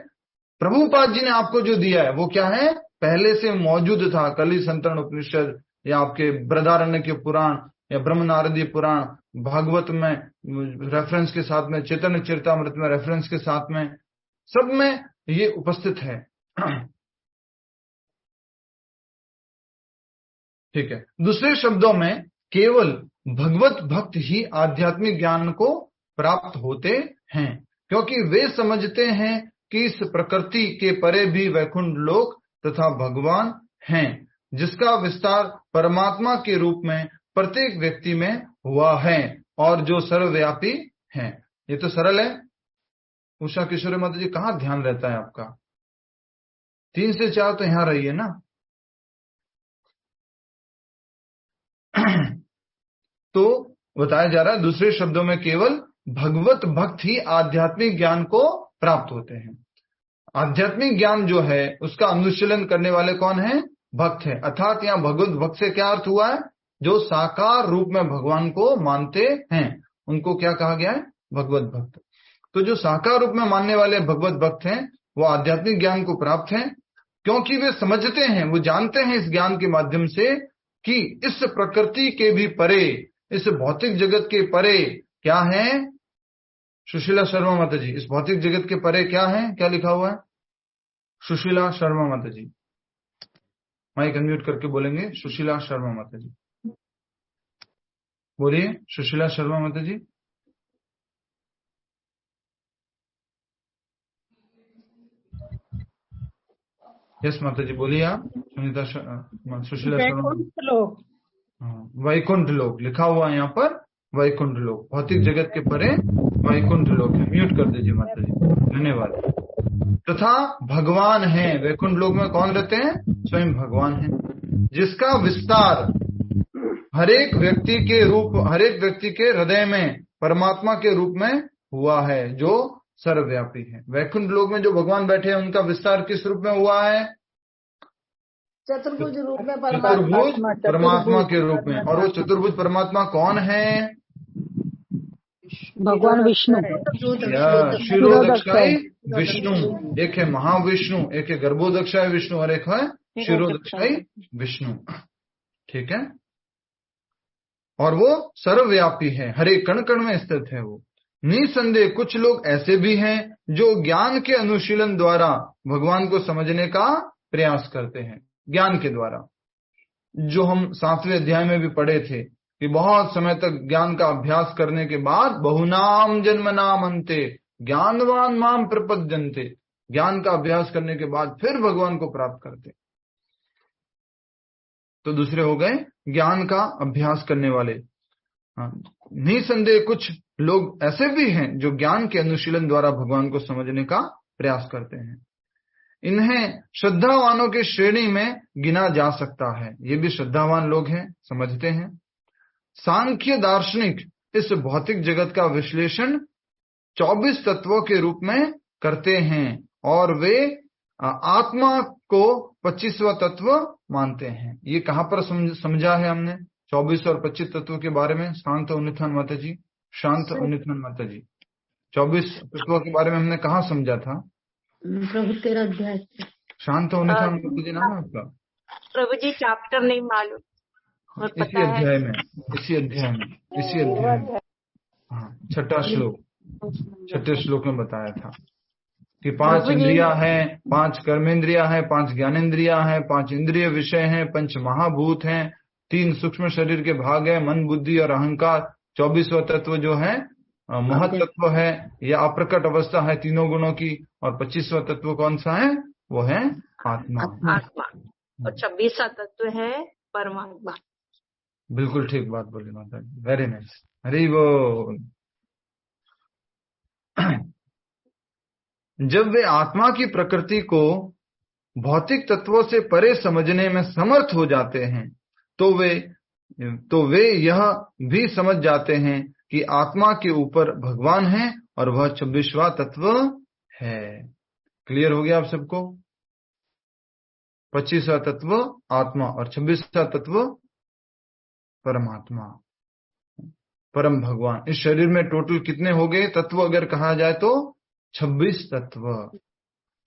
प्रभुपाद जी ने आपको जो दिया है वो क्या है, पहले से मौजूद था। कली संतरण उपनिषद या आपके बृहदारण्यक पुराण या ब्रह्म नारदीय पुराण, भागवत में रेफरेंस के साथ में, चैतन्य चरितामृत में रेफरेंस के साथ में, सब में ये उपस्थित है। ठीक है, दूसरे शब्दों में केवल भगवत भक्त ही आध्यात्मिक ज्ञान को प्राप्त होते हैं, क्योंकि वे समझते हैं कि इस प्रकृति के परे भी वैकुंठ लोक तथा भगवान हैं, जिसका विस्तार परमात्मा के रूप में प्रत्येक व्यक्ति में हुआ है और जो सर्वव्यापी है। ये तो सरल है। उषा किशोरी माता जी, कहाँ ध्यान रहता है आपका? 3 से 4 तो यहां रही है ना। तो बताया जा रहा है दूसरे शब्दों में केवल भगवत भक्त ही आध्यात्मिक ज्ञान को प्राप्त होते हैं। आध्यात्मिक ज्ञान जो है उसका अनुशीलन करने वाले कौन है? भक्त है। अर्थात यहाँ भगवत भक्त से क्या अर्थ हुआ है? जो साकार रूप में भगवान को मानते हैं उनको क्या कहा गया है? भगवत भक्त। तो जो साकार रूप में मानने वाले भगवत भक्त हैं वो आध्यात्मिक ज्ञान को प्राप्त हैं, क्योंकि वे समझते हैं, वो जानते हैं इस ज्ञान के माध्यम से कि इस प्रकृति के भी परे, इस भौतिक जगत के परे क्या है? सुशीला शर्मा माता जी, इस भौतिक जगत के परे क्या है? क्या लिखा हुआ है? सुशीला शर्मा माता जी, माइक अनम्यूट करके बोलेंगे। सुशीला शर्मा माता जी बोलिए। सुशीला शर्मा माता जी। यस माता जी बोलिए आप। सुनीता सुशीला शर्मा। वैकुंठ लोक लिखा हुआ है यहाँ पर, वैकुंठ लोक, भौतिक जगत के परे वैकुंठ लोक है। म्यूट कर दीजिए माता जी, धन्यवाद। तथा भगवान है, वैकुंठ लोक में कौन रहते हैं? स्वयं भगवान है, जिसका विस्तार हरेक व्यक्ति के हृदय में परमात्मा के रूप में हुआ है, जो सर्वव्यापी है। वैकुंठ लोक में जो भगवान बैठे हैं उनका विस्तार किस रूप में हुआ है? चतुर्भुज रूप में, परमात्मा के रूप में। और वो चतुर्भुज परमात्मा कौन है? भगवान विष्णु, क्षीरोदक्षाई विष्णु। एक है महाविष्णु, एक है गर्भोदक्षाई विष्णु और एक है क्षीरोदक्षाई विष्णु। ठीक है, और वो सर्वव्यापी है, हर एक कण कण में स्थित है वो। निसंदेह कुछ लोग ऐसे भी हैं जो ज्ञान के अनुशीलन द्वारा भगवान को समझने का प्रयास करते हैं। ज्ञान के द्वारा, जो हम 7वें अध्याय में भी पढ़े थे कि बहुत समय तक ज्ञान का अभ्यास करने के बाद बहुनाम जन्मनाम अन्ते ज्ञानवान माम प्रपद्यन्ते, ज्ञान का अभ्यास करने के बाद फिर भगवान को प्राप्त करते। तो दूसरे हो गए ज्ञान का अभ्यास करने वाले। निसंदेह कुछ लोग ऐसे भी हैं जो ज्ञान के अनुशीलन द्वारा भगवान को समझने का प्रयास करते हैं। इन्हें श्रद्धावानों की श्रेणी में गिना जा सकता है। ये भी श्रद्धावान लोग हैं, समझते हैं। सांख्य दार्शनिक इस भौतिक जगत का विश्लेषण 24 तत्वों के रूप में करते हैं और वे आत्मा को 25वां तत्व मानते हैं। ये कहाँ पर समझा है हमने 24 और 25 तत्वों के बारे में? शांत उन्नीथन माता जी, शांत उन्नीथन माता जी, 24 तत्वों के बारे में हमने कहाँ समझा था? प्रभु 13 अध्याय। शांत उन्नीथन माता जी नाम है आपका? प्रभु जी चैप्टर नहीं मालूम, इसी अध्याय में हाँ, छठा श्लोक, छठे श्लोक में बताया था कि 5 इंद्रिया हैं, 5 कर्मेंद्रिया हैं, 5 ज्ञानेन्द्रिया हैं, 5 इंद्रिय विषय हैं, 5 महाभूत हैं, 3 सूक्ष्म शरीर के भाग हैं, मन बुद्धि और अहंकार, 24वां तत्व जो है महत तत्व है या अप्रकट अवस्था है तीनों गुणों की, और 25वां तत्व कौन सा है? वो है आत्मा। आत्मा। और 26वां तत्व है परमात्मा। बिल्कुल ठीक बात बोली माता जी, वेरी नाइस, हरि बोल। जब वे आत्मा की प्रकृति को भौतिक तत्वों से परे समझने में समर्थ हो जाते हैं तो वे यह भी समझ जाते हैं कि आत्मा के ऊपर भगवान है और वह 26वां तत्व है। क्लियर हो गया आप सबको? 25वां तत्व आत्मा और 26वां तत्व परमात्मा, परम भगवान। इस शरीर में टोटल कितने हो गए तत्व अगर कहा जाए तो? 26 तत्व।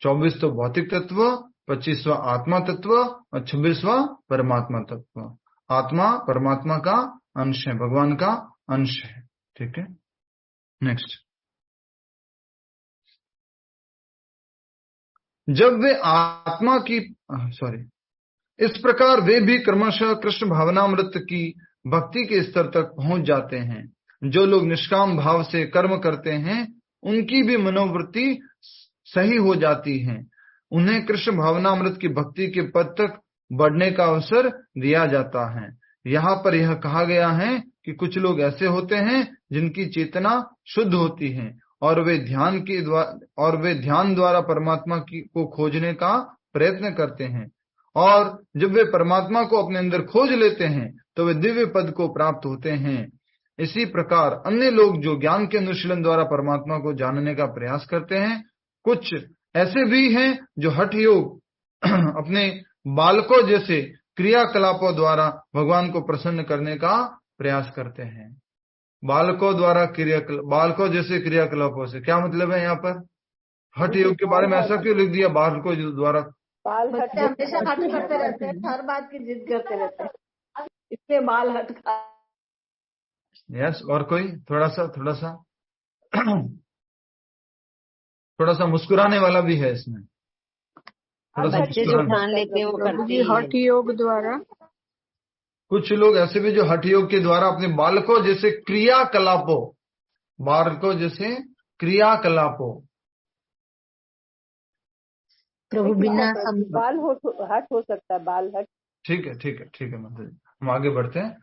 24 तो भौतिक तत्व, 25वां आत्मा तत्व और 26वां परमात्मा तत्व। आत्मा परमात्मा का अंश है, भगवान का अंश है। ठीक है, नेक्स्ट। जब वे आत्मा की इस प्रकार वे भी क्रमशः कृष्ण भावनामृत की भक्ति के स्तर तक पहुंच जाते हैं। जो लोग निष्काम भाव से कर्म करते हैं उनकी भी मनोवृत्ति सही हो जाती है। उन्हें कृष्ण भावनामृत की भक्ति के पद तक बढ़ने का अवसर दिया जाता है। यहाँ पर यह कहा गया है कि कुछ लोग ऐसे होते हैं जिनकी चेतना शुद्ध होती है और वे ध्यान द्वारा परमात्मा को खोजने का प्रयत्न करते हैं, और जब वे परमात्मा को अपने अंदर खोज लेते हैं तो वे दिव्य पद को प्राप्त होते हैं। इसी प्रकार अन्य लोग जो ज्ञान के अनुशीलन द्वारा परमात्मा को जानने का प्रयास करते हैं, कुछ ऐसे भी हैं जो हठ योग अपने बालकों जैसे क्रियाकलापों द्वारा भगवान को प्रसन्न करने का प्रयास करते हैं। बालकों जैसे क्रियाकलापों से क्या मतलब है? यहाँ पर हठ योग के बारे में ऐसा क्यों लिख दिया? बालकों द्वारा बच्चे हमेशा हट करते रहते हैं, हर बात की जिद करते रहते हैं, इसलिए बाल हट का। यस, और कोई थोड़ा सा मुस्कुराने वाला भी है इसमें। बच्चे जो ठान लेते हैं वो करते हैं हठ योग द्वारा। कुछ लोग ऐसे भी जो हठ योग के द्वारा अपने बालकों जैसे क्रियाकलापों प्रभु बिना बाल हट हो सकता है, बाल हट। ठीक है मतलब हम आगे बढ़ते हैं।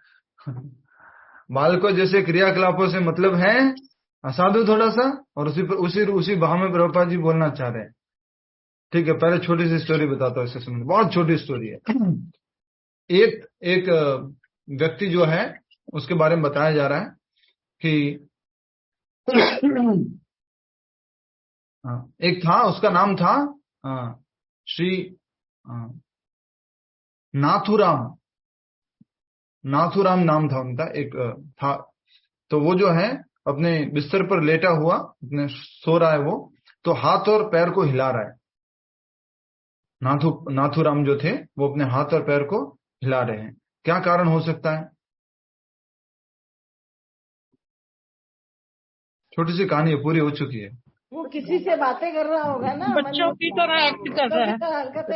बालकों जैसे क्रियाकलापों से मतलब है असाधु थोड़ा सा, और उसी भाव में प्रभुपाद जी बोलना चाह रहे हैं। ठीक है, पहले छोटी सी स्टोरी बताता हूँ इससे संबंधित, बहुत छोटी स्टोरी है। एक व्यक्ति जो है उसके बारे में बताया जा रहा है कि एक था, उसका नाम था श्री नाथुराम नाम था उनका, एक था। तो वो जो है अपने बिस्तर पर लेटा हुआ अपने सो रहा है, वो तो हाथ और पैर को हिला रहा है। नाथुराम जो थे वो अपने हाथ और पैर को हिला रहे हैं। क्या कारण हो सकता है? छोटी सी कहानी है, पूरी हो चुकी है। वो किसी से बातें कर रहा होगा ना, बच्चों की तरह एक्ट कर रहा है।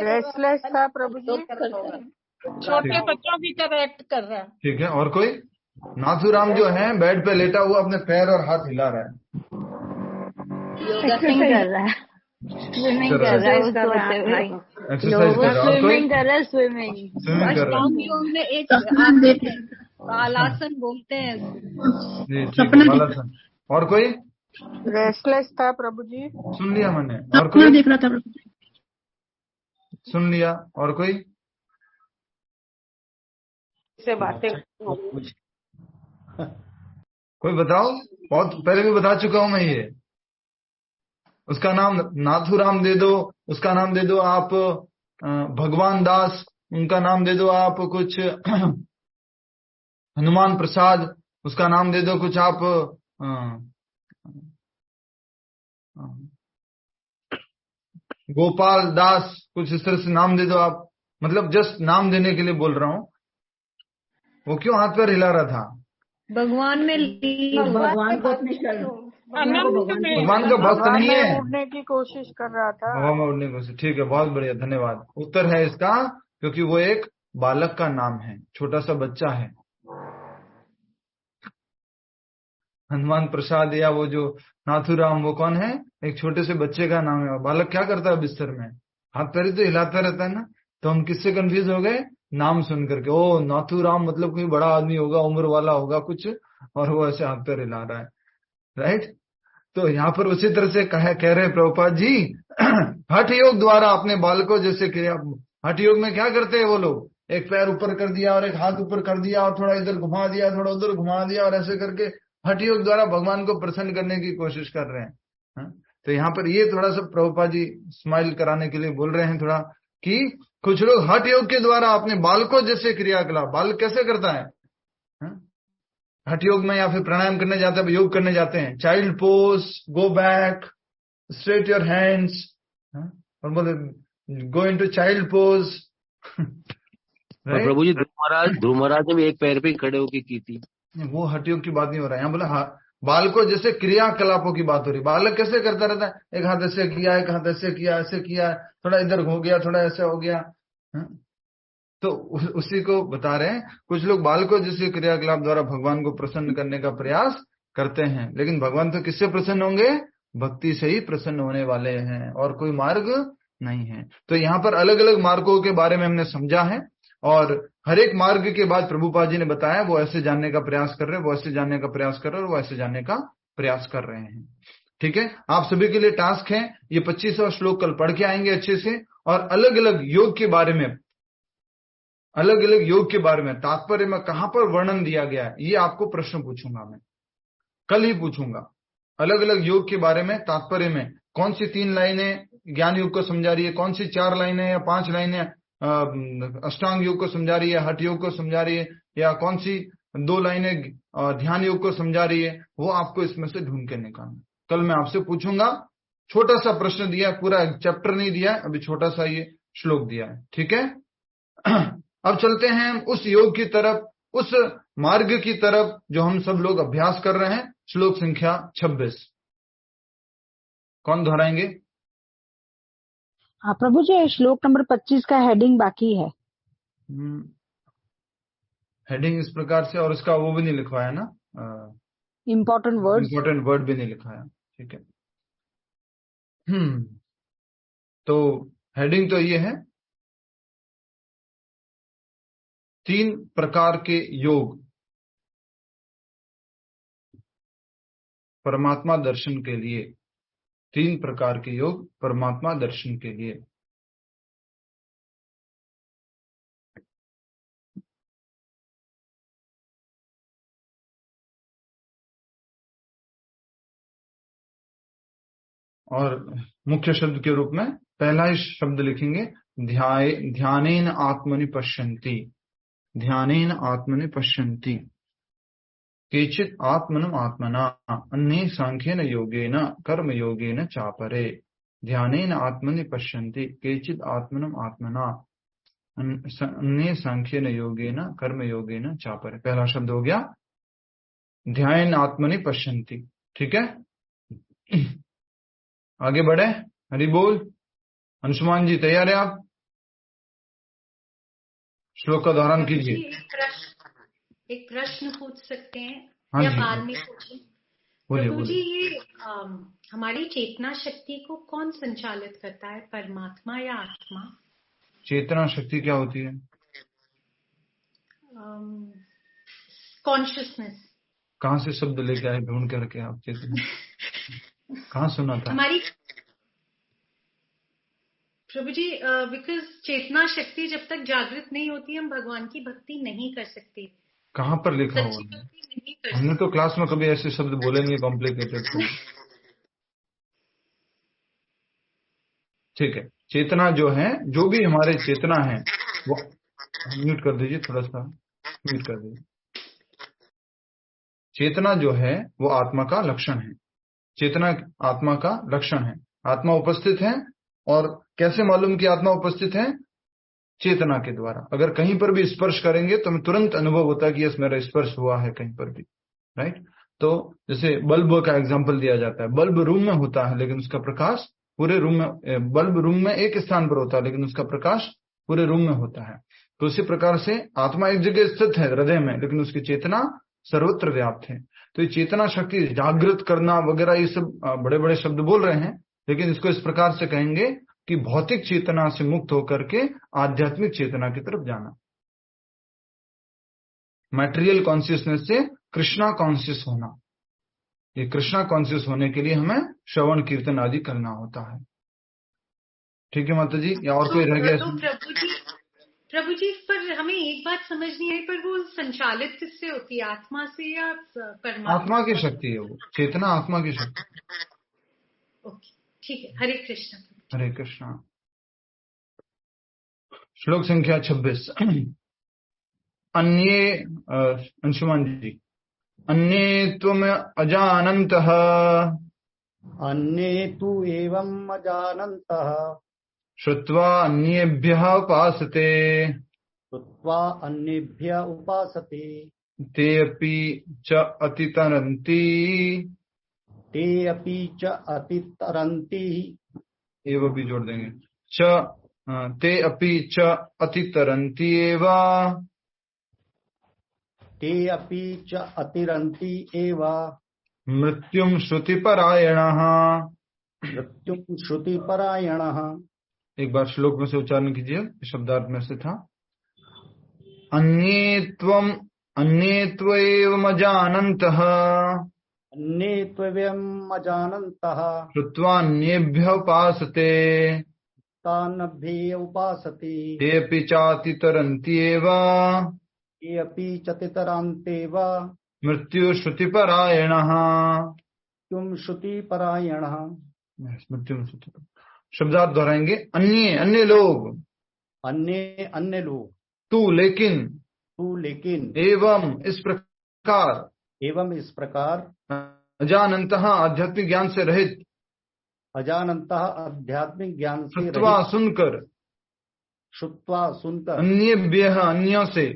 रेस्टलेस था प्रभु जी, छोटे बच्चों की तरह एक्ट कर रहा है। ठीक है, और कोई? नाथुराम जो है बेड पे लेटा हुआ अपने पैर और हाथ हिला रहा है, स्विमिंग कर रहा है, स्विमिंग कर रहा है, एक्सरसाइज कर रहा है। स्विमिंग कर रहा है, स्विमिंग कर रहा है। में एक बालासन बोलते हैं। जी ठीक है, बालासन। और कोई? रेस्टलेस था प्रभु जी। सुन लिया मैंने। और कोई? देख रहा था प्रभु जी। सुन लिया। और कोई? से बातें कोई बताओ, बहुत पहले भी बता चुका हूं मैं ये। उसका नाम नाथुराम दे दो, उसका नाम दे दो आप भगवान दास, उनका नाम दे दो आप कुछ हनुमान प्रसाद, उसका नाम दे दो कुछ आप गोपाल दास, कुछ इस तरह से नाम दे दो आप। मतलब जस्ट नाम देने के लिए बोल रहा हूं। वो क्यों हाथ पैर हिला रहा था? भगवान में भगवान को अपने भगवान का भक्त नहीं है, उड़ने की कोशिश कर रहा था। हवा में उड़ने की कोशिश। ठीक है, बहुत बढ़िया, धन्यवाद। उत्तर है इसका, क्योंकि वो एक बालक का नाम है, छोटा सा बच्चा है। हनुमान प्रसाद या वो जो नाथुराम, वो कौन है? एक छोटे से बच्चे का नाम है। बालक क्या करता है बिस्तर में? हाथ पैर तो हिलाता रहता है ना। तो हम किससे कंफ्यूज हो गए? नाम सुन करके, ओ नाथुराम मतलब कोई बड़ा आदमी होगा, उम्र वाला होगा कुछ, और वो ऐसे हाथ पैर हिला रहा है, राइट। तो यहाँ पर उसी तरह से कह रहे प्रभुपाद जी हठ योग द्वारा अपने बालकों जैसे क्रिया। हठ योग में क्या करते हैं वो लोग? एक पैर ऊपर कर दिया और एक हाथ ऊपर कर दिया और थोड़ा इधर घुमा दिया, थोड़ा उधर घुमा दिया, और ऐसे करके हठ योग द्वारा भगवान को प्रसन्न करने की कोशिश कर रहे हैं। तो यहाँ पर ये थोड़ा सा प्रभुपाद जी स्माइल कराने के लिए बोल रहे हैं थोड़ा, कि कुछ लोग हठ योग के द्वारा अपने बालकों जैसे क्रियाकलाप, बालक कैसे करता है हठ योग में, या फिर प्राणायाम करने जाते हैं, योग करने जाते हैं, child pose, go back, straight your hands, और बोले गो इनटू चाइल्ड पोज। प्रभु जी ध्रुव महाराज ने भी एक पैर पे खड़े होकर की थी। वो हठ योग की बात नहीं हो रहा है यहाँ, बोला बालकों जैसे क्रियाकलापों की बात हो रही। बालक कैसे करता रहता है? एक हाथ ऐसे किया, एक हाथ ऐसे किया, ऐसे किया, थोड़ा इधर हो गया, थोड़ा ऐसे हो गया। तो उसी को बता रहे हैं, कुछ लोग बालकों जैसे क्रियाकलाप द्वारा भगवान को प्रसन्न करने का प्रयास करते हैं, लेकिन भगवान तो किससे प्रसन्न होंगे? भक्ति से ही प्रसन्न होने वाले हैं, और कोई मार्ग नहीं है। तो यहाँ पर अलग अलग मार्गों के बारे में हमने समझा है, और हर एक मार्ग के बाद प्रभुपाद जी ने बताया वो ऐसे जानने का प्रयास कर रहे हैं, वो ऐसे जानने का प्रयास कर रहे हैं, और वो ऐसे जानने का प्रयास कर रहे हैं। ठीक है, आप सभी के लिए टास्क है, ये 25वां श्लोक कल पढ़ के आएंगे अच्छे से, और अलग अलग योग के बारे में, अलग अलग योग के बारे में तात्पर्य में कहां पर वर्णन दिया गया है, ये आपको प्रश्न पूछूंगा मैं, कल ही पूछूंगा। अलग अलग योग के बारे में तात्पर्य में कौन सी 3 लाइनें ज्ञान योग को समझा रही है, कौन सी 4 लाइनें या 5 लाइनें अष्टांग योग को समझा रही है, हठ योग को समझा रही है, या कौन सी 2 लाइनें ध्यान योग को समझा रही है, वो आपको इसमें से ढूंढ के निकालना। कल मैं आपसे पूछूंगा। छोटा सा प्रश्न दिया है, पूरा चैप्टर नहीं दिया है, अभी छोटा सा ये श्लोक दिया है। ठीक है, अब चलते हैं उस योग की तरफ, उस मार्ग की तरफ जो हम सब लोग अभ्यास कर रहे हैं। श्लोक संख्या 26 कौन दोहराएंगे? हाँ प्रभु जी, श्लोक नंबर 25 का हेडिंग बाकी है। हेडिंग इस प्रकार से, और इसका वो भी नहीं लिखवाया ना, इम्पोर्टेंट वर्ड भी नहीं लिखाया। ठीक है, तो हेडिंग तो ये है, 3 प्रकार के योग परमात्मा दर्शन के लिए। 3 प्रकार के योग परमात्मा दर्शन के लिए। और मुख्य शब्द के रूप में पहला ही शब्द लिखेंगे, ध्यानेन आत्मनि पश्यन्ति। ध्यानेन आत्मनि पश्यन्ति। केचित् आत्मनम् आत्मना अन्ये सांख्येन योगेन कर्म योगेन चापरे। ध्यानेन आत्मनि पश्यन्ति केचित् आत्मनम् आत्मना अन्ये सांख्येन योगेन कर्म योगेन चापरे। पहला शब्द हो गया ध्यान आत्मनि पश्यन्ति। ठीक है, आगे बढ़े। हरि बोल। अंशुमान जी तैयार है आप? श्लोक का दोहरान कीजिए। एक प्रश्न पूछ सकते हैं? हाँ या जी, बाद में पूछें? प्रभु जी, ये हमारी चेतना शक्ति को कौन संचालित करता है, परमात्मा या आत्मा? चेतना शक्ति क्या होती है? कॉन्शियसनेस। कहाँ से शब्द लेके आए ढूंढ करके आप? चेतना कहाँ सुना था? हमारी प्रभु जी, बिकॉज चेतना शक्ति जब तक जागृत नहीं होती हम भगवान की भक्ति नहीं कर सकते। कहाँ पर लिखा हुआ है? हमने तो क्लास में कभी ऐसे शब्द बोले नहीं कॉम्प्लिकेटेड। ठीक है, चेतना जो है, जो भी हमारे चेतना है वो, म्यूट कर दीजिए, थोड़ा सा म्यूट कर दीजिए। चेतना जो है वो आत्मा का लक्षण है। चेतना आत्मा का लक्षण है। आत्मा उपस्थित है, और कैसे मालूम कि आत्मा उपस्थित है? चेतना के द्वारा। अगर कहीं पर भी स्पर्श करेंगे तो हमें तुरंत अनुभव होता है कि यस मेरा स्पर्श हुआ है कहीं पर भी, राइट। तो जैसे बल्ब का एग्जांपल दिया जाता है। बल्ब रूम में होता है लेकिन उसका प्रकाश पूरे रूम में, बल्ब रूम में एक स्थान पर होता है लेकिन उसका प्रकाश पूरे रूम में होता है। तो उसी प्रकार से आत्मा एक जगह स्थित है हृदय में, लेकिन उसकी चेतना सर्वत्र व्याप्त है। तो ये चेतना शक्ति जागृत करना वगैरह ये सब बड़े बड़े शब्द बोल रहे हैं, लेकिन इसको इस प्रकार से कहेंगे कि भौतिक चेतना से मुक्त होकर के आध्यात्मिक चेतना की तरफ जाना, मैटेरियल कॉन्शियसनेस से कृष्णा कॉन्शियस होना। ये कृष्णा कॉन्शियस होने के लिए हमें श्रवण कीर्तन आदि करना होता है। ठीक है माता जी, या और कोई रह गया? तो प्रभु जी पर हमें एक बात समझ नहीं आई, पर वो संचालित किससे होती है, आत्मा से या परमात्मा? आत्मा की शक्ति है वो, चेतना आत्मा की शक्ति। ओके, ठीक है। हरे कृष्ण। हरे कृष्णा। श्लोक संख्या 26। अन्ये अंशुमान जी, अन्ये त्वम अजानन्तः, अन्ये तु एवम् अजानन्तः, श्रुत्वा अन्येभ्यः उपासते, श्रुत्वा अन्येभ्यः उपासते, ते अपि च अतितरन्ति, ते अपि च अतितरन्ति, एव भी जोड़ देंगे, ते अपि च अतितरन्ति एव, ते अपि च अतिरन्ति एव, मृत्युं श्रुतिपरायणः। मृत्युं श्रुतिपरायणः। एक बार श्लोक में से उच्चारण कीजिए, शब्दार्थ में से था। अन्ये त्वएवमजानन्तः, अन्ये त्वमेवम् अजानन्तः, श्रुत्वा अन्येभ्यः उपासते, तानभ्ये उपासते, ते अपि चातितरन्ति एव, ते अपि चतितरान्तेव, मृत्युश्रुतिपरायणः। मृत्युं श्रुतिपरायणः। शब्दार्थ दोहराएंगे। अन्य लोग, अन्य लोग, तू लेकिन, एवं इस प्रकार, अजानन्तः आध्यात्मिक ज्ञान से रहित, अजानन्तः आध्यात्मिक ज्ञान से श्रुत्वा रहित, सुनकर, अन्येभ्यः अन्यों से,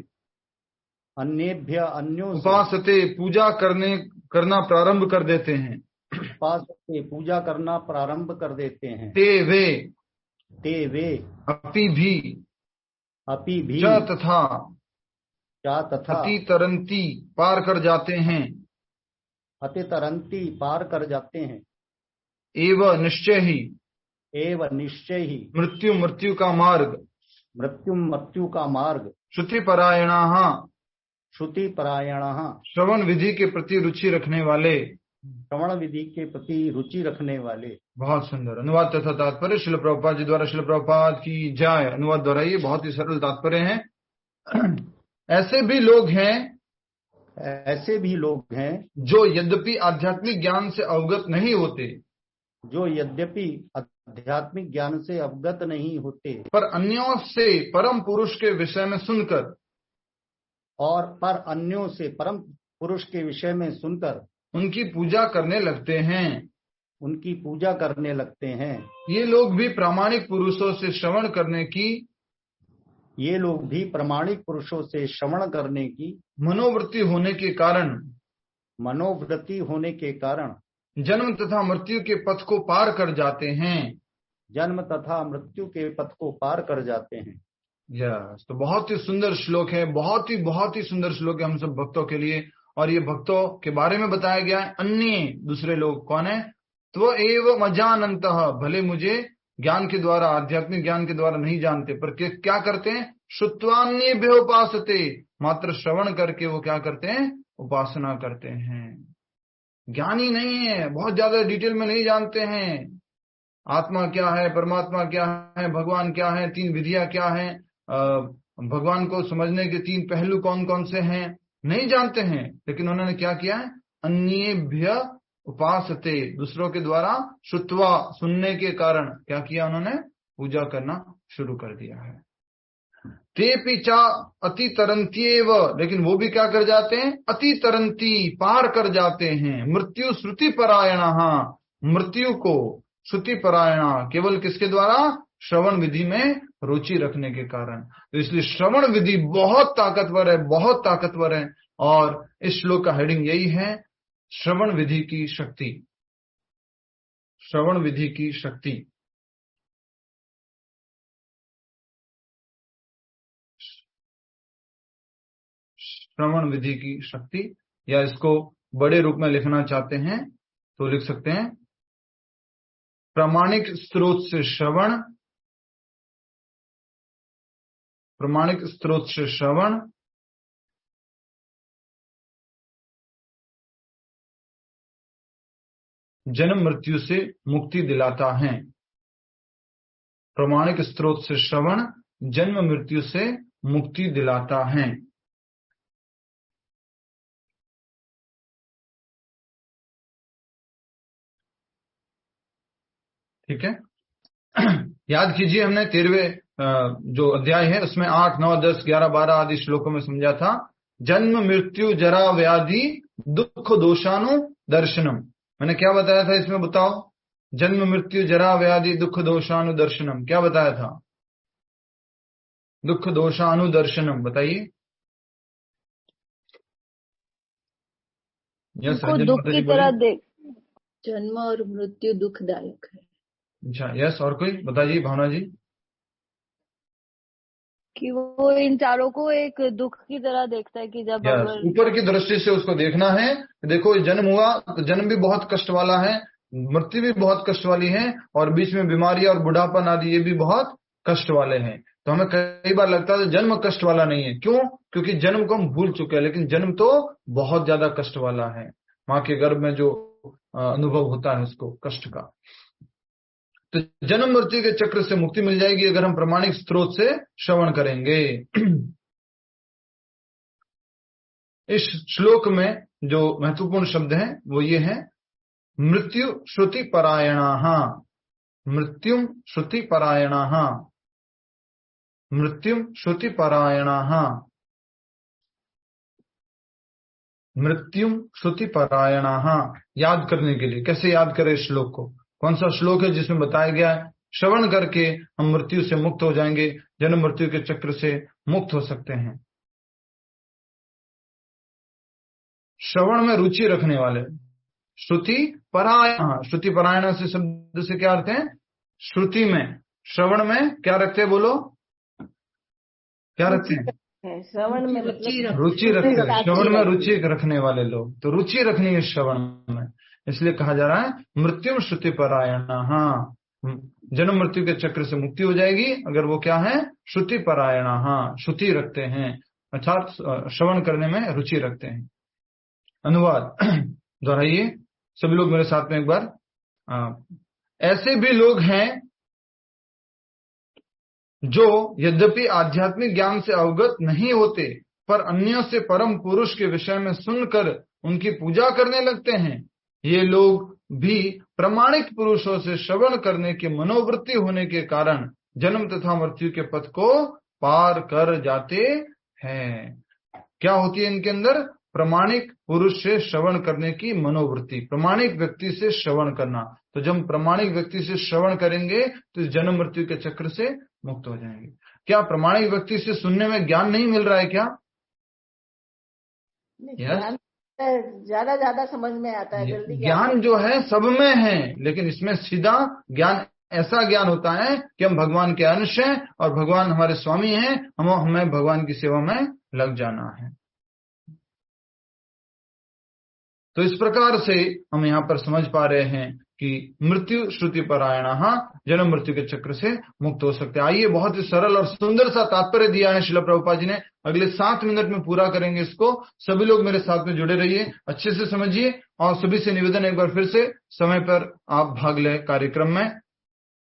अन्यों से, उपासते पूजा करना प्रारंभ कर देते हैं, उपासते पूजा करना प्रारंभ कर देते हैं, ते वे, अपि भी, च तथा, अतितरन्ति पार कर जाते हैं, अतितरन्ति पार कर जाते हैं, एव निश्चय ही, मृत्यु का मार्ग, मृत्यु का मार्ग, श्रुतिपरायणाः, श्रवण विधि के प्रति रुचि रखने वाले, बहुत सुंदर अनुवाद तथा तात्पर्य श्रील प्रभुपाद जी द्वारा। श्रील प्रभुपाद की जय। अनुवाद दोहराइए, बहुत ही सरल तात्पर्य है। ऐसे भी लोग हैं जो यद्यपि आध्यात्मिक ज्ञान से अवगत नहीं होते, पर अन्यों से परम पुरुष के विषय में सुनकर उनकी पूजा करने लगते हैं। ये लोग भी प्रामाणिक पुरुषों से श्रवण करने की मनोवृत्ति होने के कारण जन्म तथा मृत्यु के पथ को पार कर जाते हैं। यस, तो बहुत ही सुंदर श्लोक है, बहुत ही सुंदर श्लोक है हम सब भक्तों के लिए। और ये भक्तों के बारे में बताया गया है। अन्य दूसरे लोग कौन है? त्वएव अजानन्तः, भले मुझे ज्ञान के द्वारा, आध्यात्मिक ज्ञान के द्वारा नहीं जानते, पर क्या करते हैं? श्रुत्वान्येभ्यो उपासते, मात्र श्रवण करके वो क्या करते हैं? उपासना करते हैं। ज्ञानी नहीं है, बहुत ज्यादा डिटेल में नहीं जानते हैं। आत्मा क्या है, परमात्मा क्या है, भगवान क्या है, तीन विधियां क्या है, भगवान को समझने के तीन पहलू कौन कौन से हैं, नहीं जानते हैं। लेकिन उन्होंने क्या किया है? अन्येभ्य उपासते, दूसरों के द्वारा श्रुत्वा, सुनने के कारण क्या किया उन्होंने? पूजा करना शुरू कर दिया है। तेपि च अतितरन्त्येव, लेकिन वो भी क्या कर जाते हैं? अतितरन्ति, पार कर जाते हैं। मृत्यु श्रुति परायणः, मृत्यु को श्रुति परायणा, केवल किसके द्वारा? श्रवण विधि में रुचि रखने के कारण। तो इसलिए श्रवण विधि बहुत ताकतवर है। और इस श्लोक का हेडिंग यही है, श्रवण विधि की शक्ति। श्रवण विधि की शक्ति, श्रवण विधि की शक्ति, या इसको बड़े रूप में लिखना चाहते हैं तो लिख सकते हैं प्रामाणिक स्रोत से श्रवण, प्रामाणिक स्रोत से श्रवण जन्म मृत्यु से मुक्ति दिलाता है। प्रामाणिक स्रोत से श्रवण जन्म मृत्यु से मुक्ति दिलाता है। ठीक है, याद कीजिए हमने 13वें जो अध्याय है उसमें 8, 9, 10, 11, 12 आदि श्लोकों में समझा था जन्म मृत्यु जरा व्याधि दुख दोषानु दर्शनम। मैंने क्या बताया था इसमें बताओ? जन्म मृत्यु जरा व्याधि दुख दोषानु दर्शनम, क्या बताया था? दुख दोषानु दर्शनम, बताइए। यस, दुख की तरह देख, जन्म और मृत्यु दुखदायक है। अच्छा, यस, और कोई बताइए भावना जी। कि वो इन चारों को एक दुख की तरह देखता है कि जब ऊपर की दृष्टि से उसको देखना है। देखो जन्म हुआ तो जन्म भी बहुत कष्ट वाला है, मृत्यु भी बहुत कष्ट वाली है, और बीच में बीमारी और बुढ़ापन आदि ये भी बहुत कष्ट वाले हैं। तो हमें कई बार लगता है जन्म कष्ट वाला नहीं है। क्यों? क्योंकि जन्म को हम भूल चुके हैं, लेकिन जन्म तो बहुत ज्यादा कष्ट वाला है। माँ के गर्भ में जो अनुभव होता है उसको कष्ट का। तो जन्म मृत्यु के चक्र से मुक्ति मिल जाएगी अगर हम प्रामाणिक स्रोत से श्रवण करेंगे। इस श्लोक में जो महत्वपूर्ण शब्द हैं वो ये है मृत्यु श्रुति परायणाः, मृत्युम श्रुति परायणाः, मृत्युम श्रुति परायणाः, मृत्युम श्रुति परायणाः। याद करने के लिए कैसे याद करें इस श्लोक को? कौन सा श्लोक है जिसमें बताया गया है श्रवण करके हम मृत्यु से मुक्त हो जाएंगे, जन्म मृत्यु के चक्र से मुक्त हो सकते हैं। श्रवण में रुचि रखने वाले, श्रुति परायण, श्रुति परायण से शब्द से क्या अर्थ है? श्रुति में, श्रवण में क्या रखते हैं? बोलो, क्या रखते हैं? श्रवण में रुचि रखते हैं। श्रवण में रुचि रखने वाले लोग, तो रुचि रखनी है श्रवण में, इसलिए कहा जा रहा है मृत्यु श्रुति परायणाः। जन्म मृत्यु के चक्र से मुक्ति हो जाएगी अगर वो क्या है? श्रुति परायणाः, श्रुति रखते हैं, अर्थात श्रवण करने में रुचि रखते हैं। अनुवाद दोहराइए सभी लोग मेरे साथ में एक बार। ऐसे भी लोग हैं जो यद्यपि आध्यात्मिक ज्ञान से अवगत नहीं होते पर अन्यों से परम पुरुष के विषय में सुनकर उनकी पूजा करने लगते हैं। ये लोग भी प्रामाणिक पुरुषों से श्रवण करने की मनोवृत्ति होने के कारण जन्म तथा मृत्यु के पथ को पार कर जाते हैं। क्या होती है इनके अंदर? प्रामाणिक पुरुष से श्रवण करने की मनोवृत्ति, प्रामाणिक व्यक्ति से श्रवण करना। तो जब प्रामाणिक व्यक्ति से श्रवण करेंगे तो इस जन्म मृत्यु के चक्र से मुक्त हो जाएंगे। क्या प्रामाणिक व्यक्ति से सुनने में ज्ञान नहीं मिल रहा है क्या? ज्यादा समझ में आता है, जल्दी ज्ञान जो है सब में है, लेकिन इसमें सीधा ज्ञान ऐसा ज्ञान होता है कि हम भगवान के अंश हैं और भगवान हमारे स्वामी हैं, हमें भगवान की सेवा में लग जाना है। तो इस प्रकार से हम यहाँ पर समझ पा रहे हैं कि मृत्यु श्रुति परायणाः, जन्म मृत्यु के चक्र से मुक्त हो सकते हैं। आइए, बहुत ही सरल और सुंदर सा तात्पर्य दिया है श्रील प्रभुपाद जी ने। अगले 7 मिनट में पूरा करेंगे इसको। सभी लोग मेरे साथ में जुड़े रहिए, अच्छे से समझिए, और सभी से निवेदन एक बार फिर से समय पर आप भाग लें कार्यक्रम में।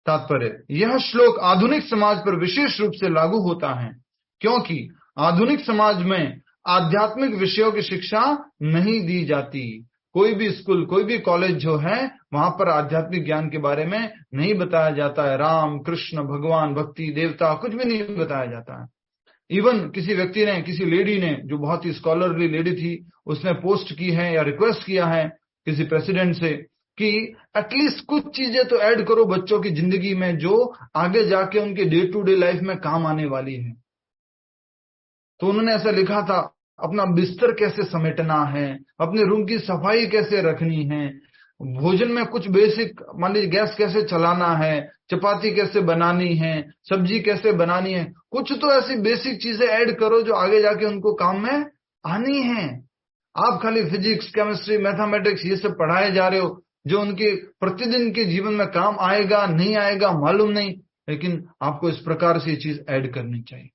तात्पर्य, यह श्लोक आधुनिक समाज पर विशेष रूप से लागू होता है क्योंकि आधुनिक समाज में आध्यात्मिक विषयों की शिक्षा नहीं दी जाती। कोई भी स्कूल, कोई भी कॉलेज जो है वहां पर आध्यात्मिक ज्ञान के बारे में नहीं बताया जाता है। राम, कृष्ण, भगवान, भक्ति, देवता कुछ भी नहीं बताया जाता है। इवन किसी व्यक्ति ने, किसी लेडी ने जो बहुत ही स्कॉलरली लेडी थी, उसने पोस्ट की है या रिक्वेस्ट किया है किसी प्रेसिडेंट से कि एटलीस्ट कुछ चीजें तो ऐड करो बच्चों की जिंदगी में जो आगे जाके उनके डे टू डे लाइफ में काम आने वाली है। तो उन्होंने ऐसा लिखा था, अपना बिस्तर कैसे समेटना है, अपने रूम की सफाई कैसे रखनी है, भोजन में कुछ बेसिक, मान लीजिए गैस कैसे चलाना है, चपाती कैसे बनानी है, सब्जी कैसे बनानी है, कुछ तो ऐसी बेसिक चीजें ऐड करो जो आगे जाके उनको काम में आनी है। आप खाली फिजिक्स, केमिस्ट्री, मैथमेटिक्स ये सब पढ़ाए जा रहे हो जो उनके प्रतिदिन के जीवन में काम आएगा नहीं आएगा मालूम नहीं, लेकिन आपको इस प्रकार से ये चीज ऐड करनी चाहिए।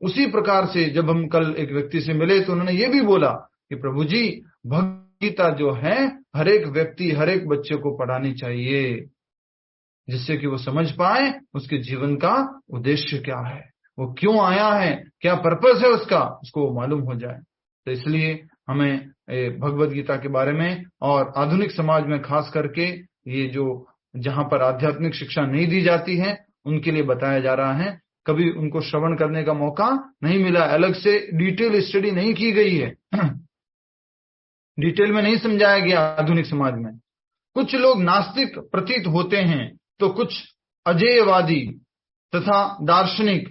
उसी प्रकार से जब हम कल एक व्यक्ति से मिले तो उन्होंने ये भी बोला कि प्रभु जी भगवद गीता जो है हर एक व्यक्ति, हर एक बच्चे को पढ़ानी चाहिए, जिससे कि वो समझ पाए उसके जीवन का उद्देश्य क्या है, वो क्यों आया है, क्या पर्पस है उसका, उसको वो मालूम हो जाए। तो इसलिए हमें भगवद गीता के बारे में और आधुनिक समाज में खास करके ये जो जहां पर आध्यात्मिक शिक्षा नहीं दी जाती है उनके लिए बताया जा रहा है। कभी उनको श्रवण करने का मौका नहीं मिला, अलग से डिटेल स्टडी नहीं की गई है, डिटेल में नहीं समझाया गया आधुनिक समाज में। कुछ लोग नास्तिक प्रतीत होते हैं तो कुछ अजेयवादी तथा दार्शनिक,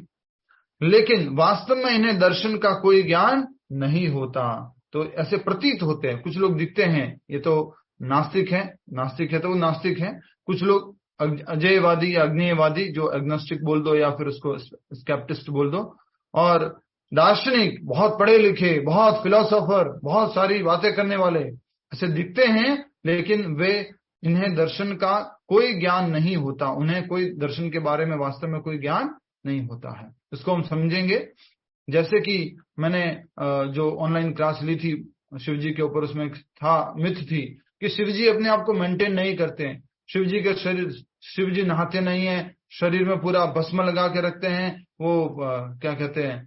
लेकिन वास्तव में इन्हें दर्शन का कोई ज्ञान नहीं होता। तो ऐसे प्रतीत होते हैं, कुछ लोग दिखते हैं ये तो नास्तिक है, नास्तिक है तो वो नास्तिक है। कुछ लोग अजेयवादी या अग्नेयवादी, जो एग्नोस्टिक बोल दो या फिर उसको स्केप्टिस्ट बोल दो, और दार्शनिक, बहुत पढ़े लिखे, बहुत फिलोसोफर, बहुत सारी बातें करने वाले ऐसे दिखते हैं, लेकिन वे इन्हें दर्शन का कोई ज्ञान नहीं होता, उन्हें कोई दर्शन के बारे में वास्तव में कोई ज्ञान नहीं होता है। इसको हम समझेंगे। जैसे कि मैंने जो ऑनलाइन क्लास ली थी शिव जी के ऊपर, उसमें था मिथ थी कि शिव जी अपने आप को मेंटेन नहीं करते हैं, शिव जी के शरीर, शिव जी नहाते नहीं है, शरीर में पूरा भस्म लगा के रखते हैं, वो क्या कहते हैं,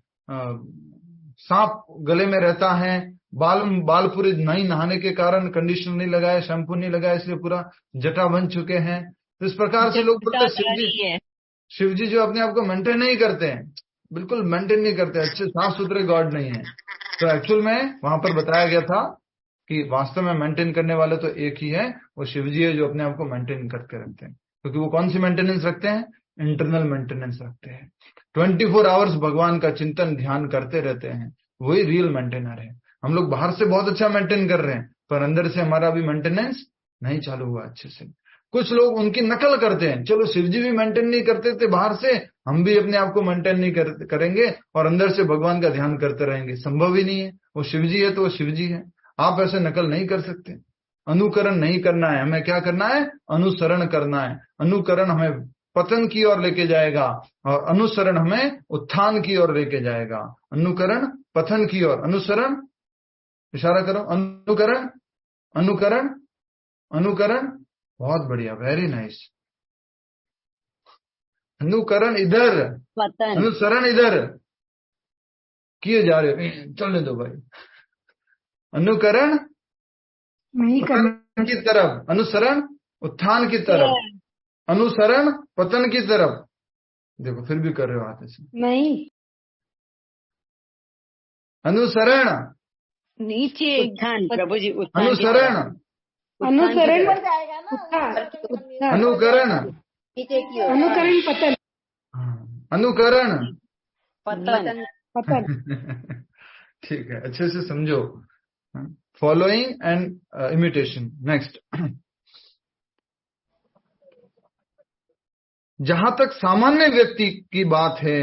सांप गले में रहता है, बाल पूरे नहीं नहाने के कारण कंडीशनर नहीं लगाया, शैम्पू नहीं लगाया, इसलिए पूरा जटा बन चुके हैं। तो इस प्रकार से लोग बोलते हैं शिव जी जो अपने आप को मेंटेन नहीं करते हैं, बिल्कुल मेंटेन नहीं करते, अच्छे साफ सुथरे गॉड नहीं है। तो एक्चुअल में वहां पर बताया गया था कि वास्तव में मेंटेन करने वाले तो एक ही है, वो शिव जी है जो अपने आप को मेंटेन करके रखते हैं। क्योंकि वो कौन सी मेंटेनेंस रखते हैं? इंटरनल मेंटेनेंस रखते हैं। 24 आवर्स भगवान का चिंतन ध्यान करते रहते हैं, वही रियल मेंटेनर है। हम लोग बाहर से बहुत अच्छा मेंटेन कर रहे हैं, पर अंदर से हमारा भी मेंटेनेंस नहीं चालू हुआ अच्छे से। कुछ लोग उनकी नकल करते हैं, चलो शिव जी भी मेंटेन नहीं करते थे बाहर से, हम भी अपने आप को मेंटेन नहीं करेंगे और अंदर से भगवान का ध्यान करते रहेंगे। संभव ही नहीं है। वो शिव जी है तो वो शिव जी है, आप ऐसे नकल नहीं कर सकते। अनुकरण नहीं करना है, हमें क्या करना है? अनुसरण करना है। अनुकरण हमें पतन की ओर लेके जाएगा और अनुसरण हमें उत्थान की ओर लेके जाएगा। अनुकरण पतन की ओर, अनुसरण, इशारा करो, अनुकरण, अनुकरण, अनुकरण, बहुत बढ़िया, वेरी नाइस। अनुकरण इधर, अनुसरण इधर किए जा रहे हो, चलने दो भाई। अनुकरण पतन की तरफ, अनुसरण उत्थान की तरफ, अनुसरण पतन की तरफ। देखो फिर भी कर रहे हो हाथ से, नहीं। अनुसरण नीचे, प्रभु जी, अनुसरण, अनुसरण बन जाएगा ना, अनुकरण, अनुकरण पतन, अनुकरण पतन, पतन। ठीक है, अच्छे से समझो। Following and imitation. नेक्स्ट, जहां तक सामान्य व्यक्ति की बात है,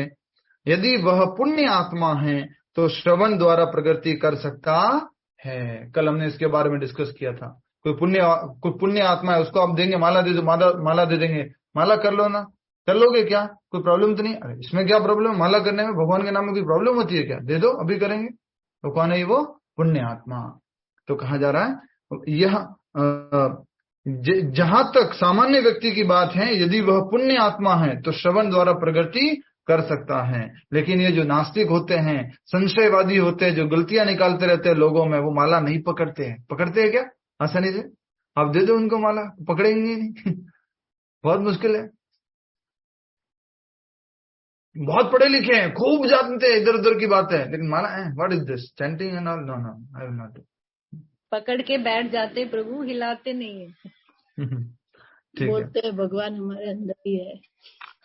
यदि वह पुण्य आत्मा है तो श्रवण द्वारा प्रगति कर सकता है। कल हमने इसके बारे में डिस्कस किया था। कोई पुण्य आत्मा है, उसको आप देंगे, माला दे दो, माला दे देंगे, माला कर लो ना, कर लोगे क्या? कोई प्रॉब्लम तो नहीं? अरे इसमें क्या प्रॉब्लम? माला करने में भगवान के नाम में कोई प्रॉब्लम होती है क्या? दे दो, अभी करेंगे। तो कौन है वो? पुण्य आत्मा। तो कहा जा रहा है यह जहां तक सामान्य व्यक्ति की बात है, यदि वह पुण्य आत्मा है तो श्रवण द्वारा प्रगति कर सकता है। लेकिन ये जो नास्तिक होते हैं, संशयवादी होते हैं, जो गलतियां निकालते रहते हैं लोगों में, वो माला नहीं पकड़ते हैं। पकड़ते हैं क्या आसानी से? आप दे दो उनको माला, पकड़ेंगे नहीं। बहुत मुश्किल है। बहुत पढ़े लिखे हैं, खूब जानते हैं इधर उधर की बात है, लेकिन माला है, what is this, chanting and all, no no, I will not do. पकड़ के बैठ जाते प्रभु, हिलाते नहीं है। बोलते हैं भगवान हमारे अंदर ही है।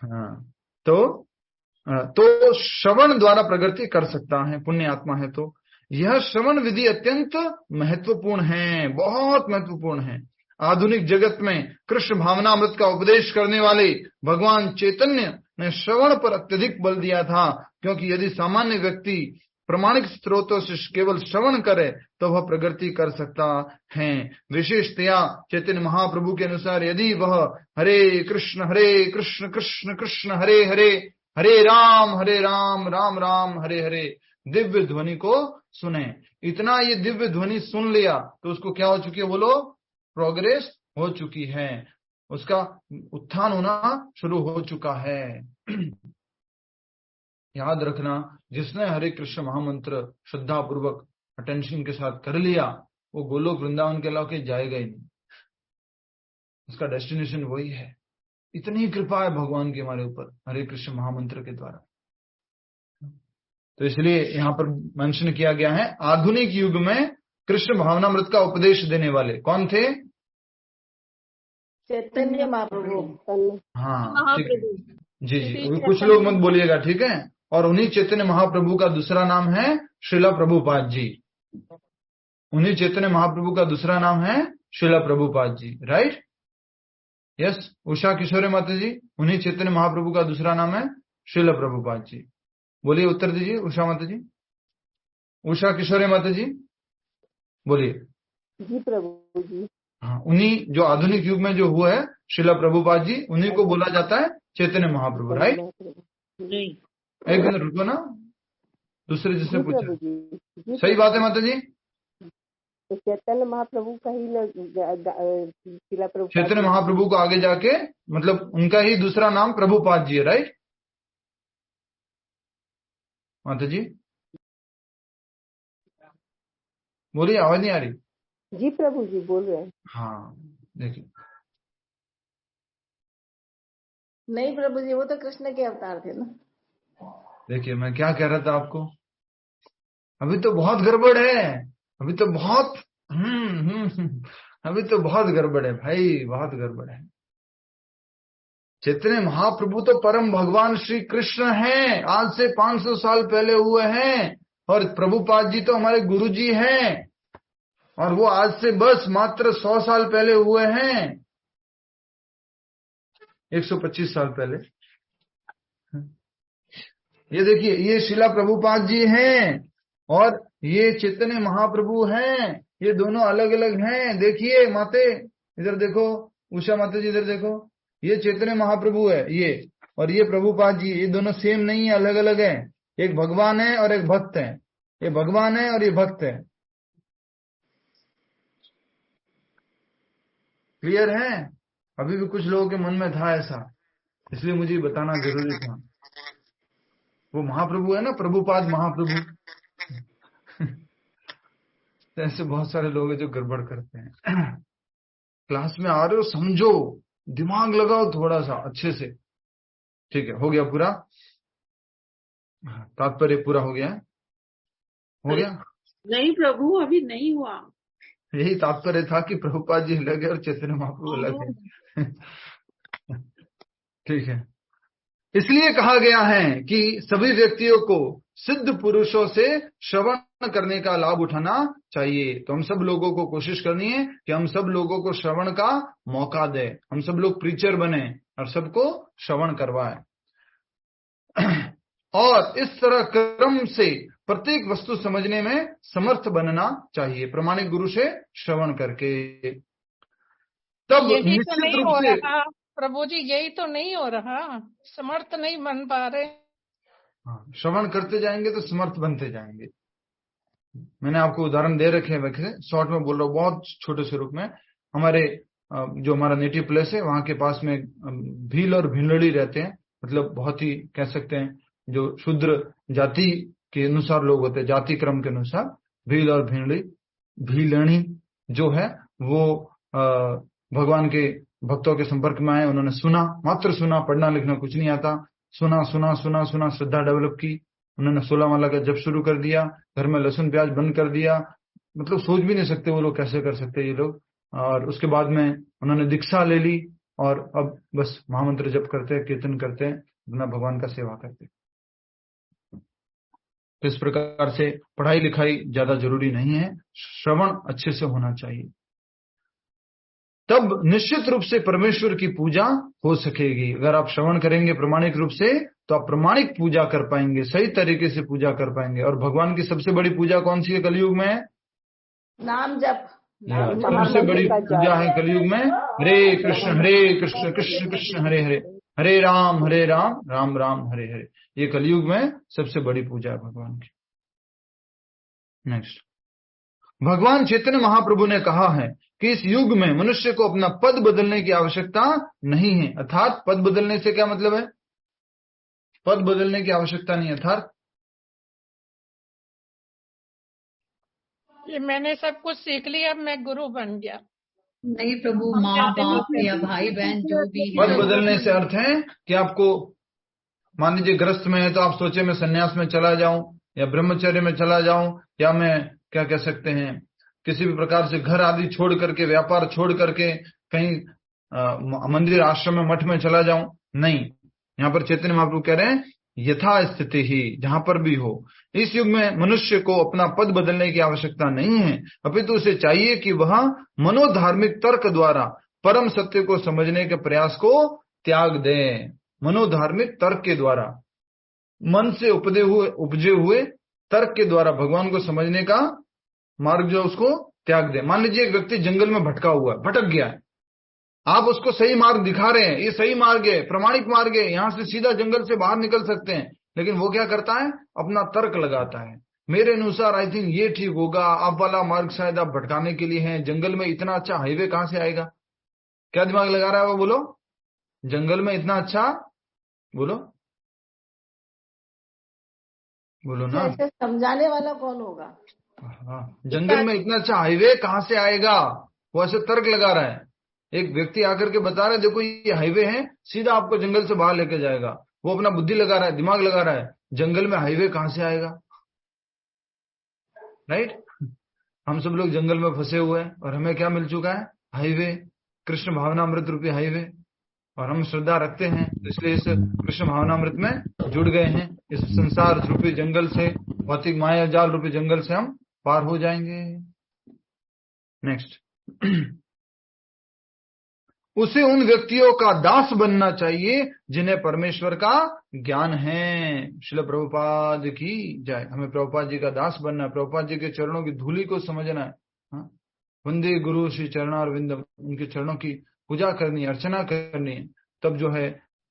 हाँ, तो श्रवण द्वारा प्रगति कर सकता है, पुण्य आत्मा है तो। यह श्रवण विधि अत्यंत महत्वपूर्ण है, बहुत महत्वपूर्ण है। आधुनिक जगत में कृष्ण भावनामृत का उपदेश करने वाले भगवान चैतन्य ने श्रवण पर अत्यधिक बल दिया था, क्योंकि यदि सामान्य व्यक्ति प्रमाणिक स्रोतों से केवल श्रवण करे तो वह प्रगति कर सकता है। विशेषतया चैतन्य महाप्रभु के अनुसार यदि वह हरे कृष्ण कृष्ण कृष्ण हरे हरे, हरे राम राम राम हरे हरे दिव्य ध्वनि को सुने, इतना ये दिव्य ध्वनि सुन लिया तो उसको क्या हो चुकी है, बोलो, प्रोग्रेस हो चुकी है, उसका उत्थान होना शुरू हो चुका है। याद रखना, जिसने हरे कृष्ण महामंत्र श्रद्धा पूर्वक अटेंशन के साथ कर लिया वो गोलोक वृंदावन के अलावा कहीं जाएगा ही नहीं, उसका डेस्टिनेशन वही है। इतनी कृपा है भगवान की हमारे ऊपर हरे कृष्ण महामंत्र के द्वारा। तो इसलिए यहाँ पर मेंशन किया गया है, आधुनिक युग में कृष्ण भावनामृत का उपदेश देने वाले कौन थे? चैतन्य महाप्रभु। हाँ, जी, कुछ लोग मत बोलिएगा, ठीक है। और उन्हीं चैतन्य महाप्रभु का दूसरा नाम है श्रीला प्रभुपाद जी। उन्हीं चैतन्य महाप्रभु का दूसरा नाम है श्रीला प्रभुपाद जी, राइट? यस, उषा किशोरी माता जी, उन्हीं चैतन्य महाप्रभु का दूसरा नाम है श्रीला प्रभुपाद जी। बोलिए, उत्तर दीजिए उषा माता जी, उषा किशोरी माता जी, बोलिए। जी प्रभु जी। हाँ, उन्हीं जो आधुनिक युग में जो हुआ है श्रीला प्रभुपाद जी, उन्हीं को बोला जाता है चैतन्य महाप्रभु, राइट? एक मिनट रुको ना, दूसरे जिसने पूछा, सही बात है माता जी। चैतन्य महाप्रभु का ही चैतन्य महाप्रभु को आगे जाके मतलब उनका ही दूसरा नाम प्रभुपाद जी है, राइट माता जी? बोलिए, आवाज नहीं आ रही। जी प्रभु जी बोल रहे हैं। हाँ, देखिए, नहीं प्रभु जी, वो तो कृष्ण के अवतार थे ना। देखिए मैं क्या कह रहा था आपको, अभी तो बहुत गड़बड़ है, अभी तो बहुत अभी तो बहुत गड़बड़ है भाई, बहुत गड़बड़ है। चैतन्य महाप्रभु तो परम भगवान श्री कृष्ण हैं, आज से 500 साल पहले हुए हैं, और प्रभुपाद जी तो हमारे गुरु जी हैं, और वो आज से बस मात्र 100 साल पहले हुए हैं, 125 साल पहले। ये देखिए, ये शिला प्रभुपाद जी हैं और ये चैतन्य महाप्रभु हैं, ये दोनों अलग अलग हैं। देखिए माते, इधर देखो, उषा माता जी इधर देखो, ये चैतन्य महाप्रभु है ये, और ये प्रभुपाद जी, ये दोनों सेम नहीं है, अलग अलग है। एक भगवान है और एक भक्त है, ये भगवान है और ये भक्त है। क्लियर है? अभी भी कुछ लोगों के मन में था ऐसा, इसलिए मुझे बताना जरूरी था। वो महाप्रभु है ना, प्रभुपाद महाप्रभु। ऐसे बहुत सारे लोग हैं जो गड़बड़ करते हैं। क्लास में आ रहे हो, समझो, दिमाग लगाओ थोड़ा सा अच्छे से, ठीक है? हो गया पूरा, तात्पर्य पूरा हो गया? हो गया? नहीं प्रभु, अभी नहीं हुआ। यही तात्पर्य था कि प्रभुपाद जी अलग है और चैतन्य महाप्रभु अलग है। ठीक है, इसलिए कहा गया है कि सभी व्यक्तियों को सिद्ध पुरुषों से श्रवण करने का लाभ उठाना चाहिए। तो हम सब लोगों को कोशिश करनी है कि हम सब लोगों को श्रवण का मौका दें, हम सब लोग प्रीचर बने और सबको श्रवण करवाएं, और इस तरह क्रम से प्रत्येक वस्तु समझने में समर्थ बनना चाहिए, प्रमाणिक गुरु से श्रवण करके। तब निश्चित रूप से प्रभु जी, यही तो नहीं हो रहा, समर्थ नहीं बन पा रहे। हाँ, श्रवण करते जाएंगे तो समर्थ बनते जाएंगे। मैंने आपको उदाहरण दे रखे हैं, वैसे शॉर्ट में बोल रहा हूँ, बहुत छोटे से रूप में। हमारे जो हमारा नेटिव प्लेस है वहां के पास में भील और भिंडड़ी रहते हैं, मतलब बहुत ही कह सकते हैं जो शूद्र जाति के अनुसार लोग होते हैं, जाति क्रम के अनुसार भील और भीलणी जो है वो भगवान के भक्तों के संपर्क में आए, उन्होंने सुना, मात्र सुना, पढ़ना लिखना कुछ नहीं आता, सुना सुना सुना सुना, श्रद्धा डेवलप की, उन्होंने 16 माला का जप शुरू कर दिया, घर में लहसुन प्याज बंद कर दिया, मतलब सोच भी नहीं सकते वो लोग कैसे कर सकते ये लोग। और उसके बाद में उन्होंने दीक्षा ले ली और अब बस महामंत्र जप करते हैं, कीर्तन करते हैं, अपना भगवान का सेवा करते हैं। तो इस प्रकार से पढ़ाई लिखाई ज्यादा जरूरी नहीं है, श्रवण अच्छे से होना चाहिए। तब निश्चित रूप से परमेश्वर की पूजा हो सकेगी। अगर आप श्रवण करेंगे प्रामाणिक रूप से तो आप प्रामाणिक पूजा कर पाएंगे, सही तरीके से पूजा कर पाएंगे। और भगवान की सबसे बड़ी पूजा कौन सी है कलयुग में? नाम जप। सबसे बड़ी पूजा है कलयुग में हरे कृष्ण कृष्ण कृष्ण हरे हरे, हरे राम राम राम हरे हरे। ये कलयुग में सबसे बड़ी पूजा है भगवान की। नेक्स्ट, भगवान चैतन्य महाप्रभु ने कहा है कि इस युग में मनुष्य को अपना पद बदलने की आवश्यकता नहीं है। अर्थात पद बदलने से क्या मतलब है? पद बदलने की आवश्यकता नहीं, अर्थात ये मैंने सब कुछ सीख लिया, अब मैं गुरु बन गया। नहीं प्रभु, माँ बाप या भाई बहन जो भी है। पद बदलने से अर्थ है कि आपको, मान लीजिए ग्रस्त में है तो आप सोचे मैं संन्यास में चला जाऊं या ब्रह्मचर्य में चला जाऊं, या मैं क्या कह सकते हैं किसी भी प्रकार से घर आदि छोड़ करके, व्यापार छोड़ करके कहीं मंदिर आश्रम में मठ में चला जाऊं। नहीं, यहाँ पर चैतन्य महाप्रभु कह रहे हैं यथा स्थिति ही, जहां पर भी हो। इस युग में मनुष्य को अपना पद बदलने की आवश्यकता नहीं है, अपितु उसे चाहिए कि वह मनोधार्मिक तर्क द्वारा परम सत्य को समझने के प्रयास को त्याग दे। मनोधार्मिक तर्क के द्वारा, मन से उपजे हुए तर्क के द्वारा भगवान को समझने का मार्ग जो उसको त्याग दे। मान लीजिए एक व्यक्ति जंगल में भटका हुआ है, भटक गया है, आप उसको सही मार्ग दिखा रहे हैं, ये सही मार्ग है, प्रमाणिक मार्ग है, यहां से सीधा जंगल से बाहर निकल सकते हैं, लेकिन वो क्या करता है? अपना तर्क लगाता है, मेरे अनुसार आई थिंक ये ठीक होगा, आप वाला मार्ग शायद आप भटकाने के लिए है, जंगल में इतना अच्छा हाईवे कहां से आएगा? क्या दिमाग लगा रहा है वो? बोलो, जंगल में इतना अच्छा, बोलो बोलो ना, ऐसे समझाने वाला कौन होगा? हाँ, जंगल में इतना अच्छा हाईवे कहां से आएगा? वो ऐसे तर्क लगा रहा है। एक व्यक्ति आकर के बता रहा है देखो ये हाईवे है, सीधा आपको जंगल से बाहर लेके जाएगा। वो अपना बुद्धि लगा रहा है, दिमाग लगा रहा है, जंगल में हाईवे कहां से आएगा? राइट? हम सब लोग जंगल में फंसे हुए हैं और हमें क्या मिल चुका है? हाईवे, कृष्ण भावनामृत रूपी हाईवे। और हम श्रद्धा रखते हैं, इसलिए इस कृष्ण भावनामृत में जुड़ गए हैं। इस संसार रूपी जंगल से, भौतिक माया जाल रूपी जंगल से हम पार हो जाएंगे। नेक्स्ट, उसे उन व्यक्तियों का दास बनना चाहिए जिन्हें परमेश्वर का ज्ञान है। श्रील प्रभुपाद की जय। हमें प्रभुपाद जी का दास बनना है, प्रभुपाद जी के चरणों की धूली को समझना है। वंदे गुरु श्री चरणारविंद, उनके चरणों की पूजा करनी है, अर्चना करनी है, तब जो है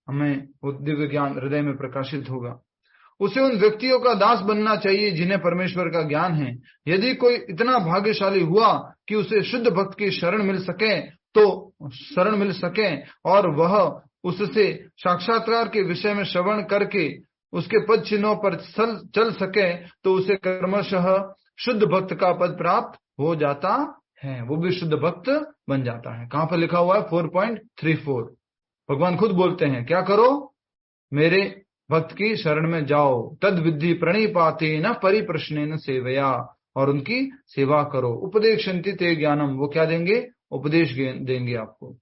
हमें वो दिव्य ज्ञान हृदय में प्रकाशित होगा। उसे उन व्यक्तियों का दास बनना चाहिए जिन्हें परमेश्वर का ज्ञान है। यदि कोई इतना भाग्यशाली हुआ कि उसे शुद्ध भक्त की शरण मिल सके और वह उससे साक्षात्कार के विषय में श्रवण करके उसके पद चिन्हों पर चल सके, तो उसे क्रमशः शुद्ध भक्त का पद प्राप्त हो जाता है, वो भी शुद्ध भक्त बन जाता है। कहां पर लिखा हुआ है? 4.34। भगवान खुद बोलते हैं क्या करो? मेरे भक्त की शरण में जाओ, तद विद्धि प्रणिपाते न परिप्रश्नेन सेवया, और उनकी सेवा करो। उपदेशन्ति ते ज्ञानम, वो क्या देंगे? उपदेश देंगे आपको।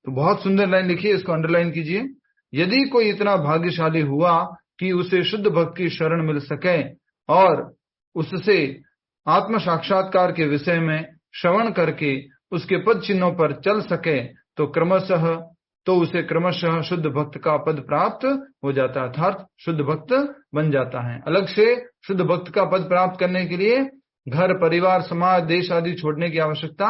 तो बहुत सुंदर लाइन लिखी है, इसको अंडरलाइन कीजिए। यदि कोई इतना भाग्यशाली हुआ कि उसे शुद्ध भक्त की शरण मिल सके और उससे आत्म साक्षात्कार के विषय में श्रवण करके उसके पद चिन्हों पर चल सके, तो उसे क्रमशः शुद्ध भक्त का पद प्राप्त हो जाता है, अर्थात शुद्ध भक्त बन जाता है। अलग से शुद्ध भक्त का पद प्राप्त करने के लिए घर, परिवार, समाज, देश आदि छोड़ने की आवश्यकता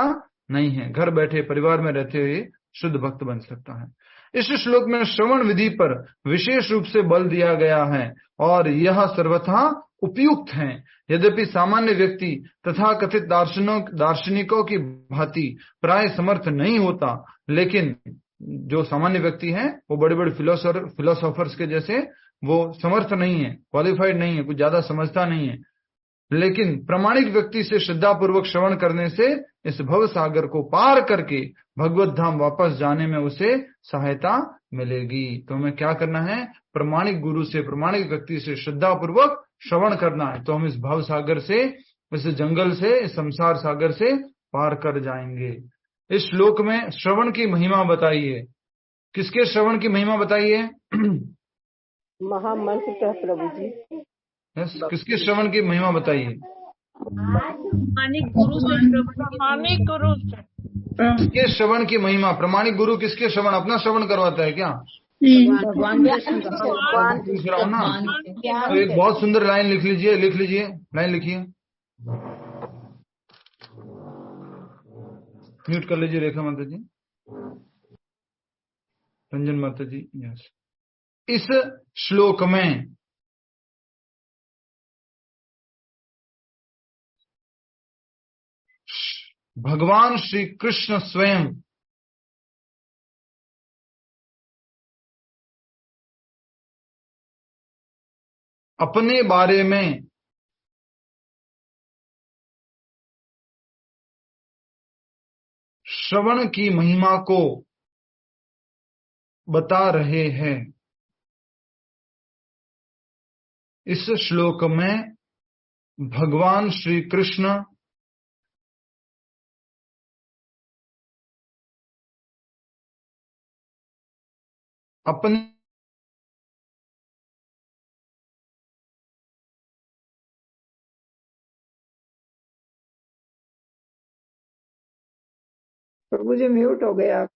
नहीं है। घर बैठे परिवार में रहते हुए शुद्ध भक्त बन सकता है। इस श्लोक में श्रवण विधि पर विशेष रूप से बल दिया गया है और यह सर्वथा उपयुक्त है। यद्यपि सामान्य व्यक्ति तथा कथित दार्शनिकों की भांति प्राय समर्थ नहीं होता, लेकिन जो सामान्य व्यक्ति हैं वो बड़े बड़े फिलोसोफर्स के जैसे वो समर्थ नहीं है, क्वालिफाइड नहीं है, कुछ ज्यादा समझता नहीं है, लेकिन प्रामाणिक व्यक्ति से श्रद्धा पूर्वक श्रवण करने से इस भव सागर को पार करके भगवत धाम वापस जाने में उसे सहायता मिलेगी। तो हमें क्या करना है? प्रामाणिक गुरु से, प्रामाणिक व्यक्ति से श्रद्धा पूर्वक श्रवण करना है, तो हम इस भव सागर से, इस जंगल से, इस संसार सागर से पार कर जाएंगे। इस श्लोक में श्रवण की महिमा बताइए। किसके श्रवण की महिमा बताइए? महामंत्र का प्रभु जी। किसके श्रवण की महिमा बताइए? मानिक गुरु से। किसके श्रवण की महिमा? प्रामाणिक गुरु किसके श्रवण? अपना श्रवण करवाता है क्या? भगवान पूछ रहा हूँ ना। तो एक बहुत सुंदर लाइन लिख लीजिए, लाइन लिखिए, म्यूट कर लीजिए रेखा माता जी, रंजन माता जी। यस, इस श्लोक में भगवान श्री कृष्ण स्वयं अपने बारे में श्रवण की महिमा को बता रहे हैं। इस श्लोक में भगवान श्री कृष्ण अपने प्रभु जी म्यूट हो गए आप।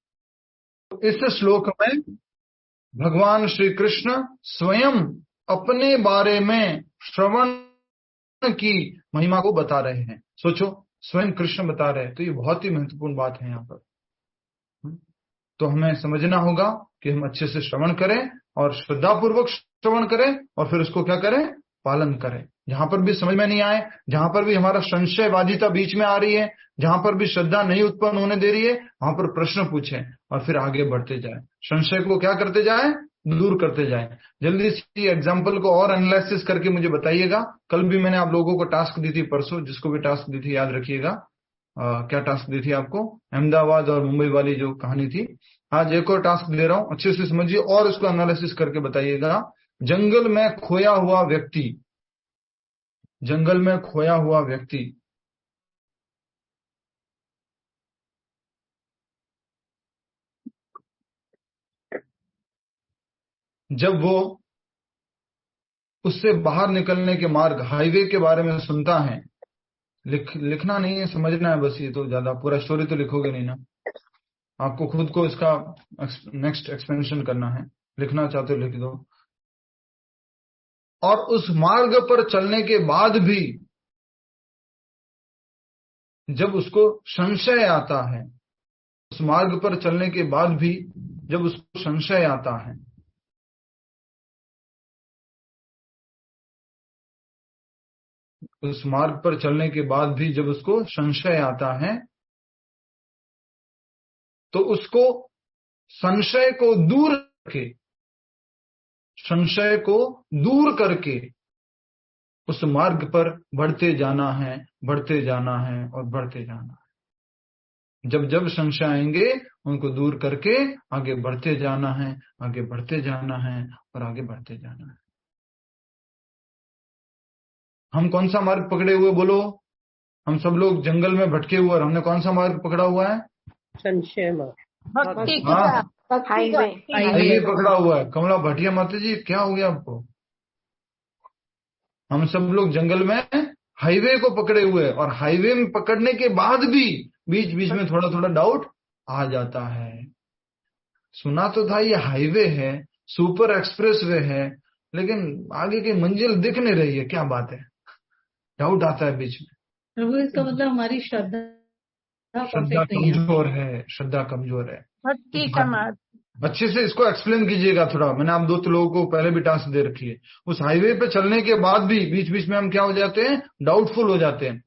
इस श्लोक में भगवान श्री कृष्ण स्वयं अपने बारे में श्रवण की महिमा को बता रहे हैं। सोचो, स्वयं कृष्ण बता रहे हैं, तो ये बहुत ही महत्वपूर्ण बात है यहाँ पर। तो हमें समझना होगा कि हम अच्छे से श्रवण करें और श्रद्धापूर्वक श्रवण करें और फिर उसको क्या करें? पालन करें। जहां पर भी समझ में नहीं आए, जहां पर भी हमारा संशयवादिता बीच में आ रही है, जहां पर भी श्रद्धा नहीं उत्पन्न होने दे रही है, वहां पर प्रश्न पूछें और फिर आगे बढ़ते जाएं। संशय को क्या करते जाएं? दूर करते जाएं। जल्दी से एग्जाम्पल को और एनालिसिस करके मुझे बताइएगा। कल भी मैंने आप लोगों को टास्क दी थी, परसों जिसको भी टास्क दी थी याद रखिएगा। क्या टास्क दी थी आपको? अहमदाबाद और मुंबई वाली जो कहानी थी। आज एक और टास्क दे रहा हूं, अच्छे से समझिए और उसको एनालिसिस करके बताइएगा। जंगल में खोया हुआ व्यक्ति, जंगल में खोया हुआ व्यक्ति जब वो उससे बाहर निकलने के मार्ग, हाईवे के बारे में सुनता है, लिखना नहीं है, समझना है बस। ये तो ज्यादा पूरा स्टोरी तो लिखोगे नहीं ना, आपको खुद को इसका नेक्स्ट एक्सपेंशन करना है। लिखना चाहते हो लिख दो। और उस मार्ग पर चलने के बाद भी जब उसको संशय आता है, उस मार्ग पर चलने के बाद भी जब उसको संशय आता है, उस मार्ग पर चलने के बाद भी जब उसको संशय आता है, तो उसको संशय को दूर करके, संशय को दूर करके उस मार्ग पर बढ़ते जाना है, बढ़ते जाना है और बढ़ते जाना है। जब जब संशय आएंगे उनको दूर करके आगे बढ़ते जाना है, आगे बढ़ते जाना है और आगे बढ़ते जाना है। हम कौन सा मार्ग पकड़े हुए बोलो? हम सब लोग जंगल में भटके हुए, और हमने कौन सा मार्ग पकड़ा हुआ है? संशय मार्ग, भक्ति हाँ, हाईवे पकड़ा हुआ है। कमला भाटिया माता जी, क्या हो गया आपको? हम सब लोग जंगल में हाईवे को पकड़े हुए, और हाईवे में पकड़ने के बाद भी बीच बीच में थोड़ा थोड़ा डाउट आ जाता है। सुना तो था ये हाईवे है, सुपर एक्सप्रेस वे है, लेकिन आगे की मंजिल दिख नहीं रही है, क्या बात है? डाउट आता है बीच में। प्रभु इसका मतलब हमारी श्रद्धा कमजोर है, श्रद्धा कमजोर है। भक्ति का मार्ग। अच्छे से इसको एक्सप्लेन कीजिएगा थोड़ा। मैंने आप 2 लोगों को पहले भी टास्क दे रखी है। उस हाईवे पे चलने के बाद भी बीच बीच में हम क्या हो जाते हैं? डाउटफुल हो जाते हैं।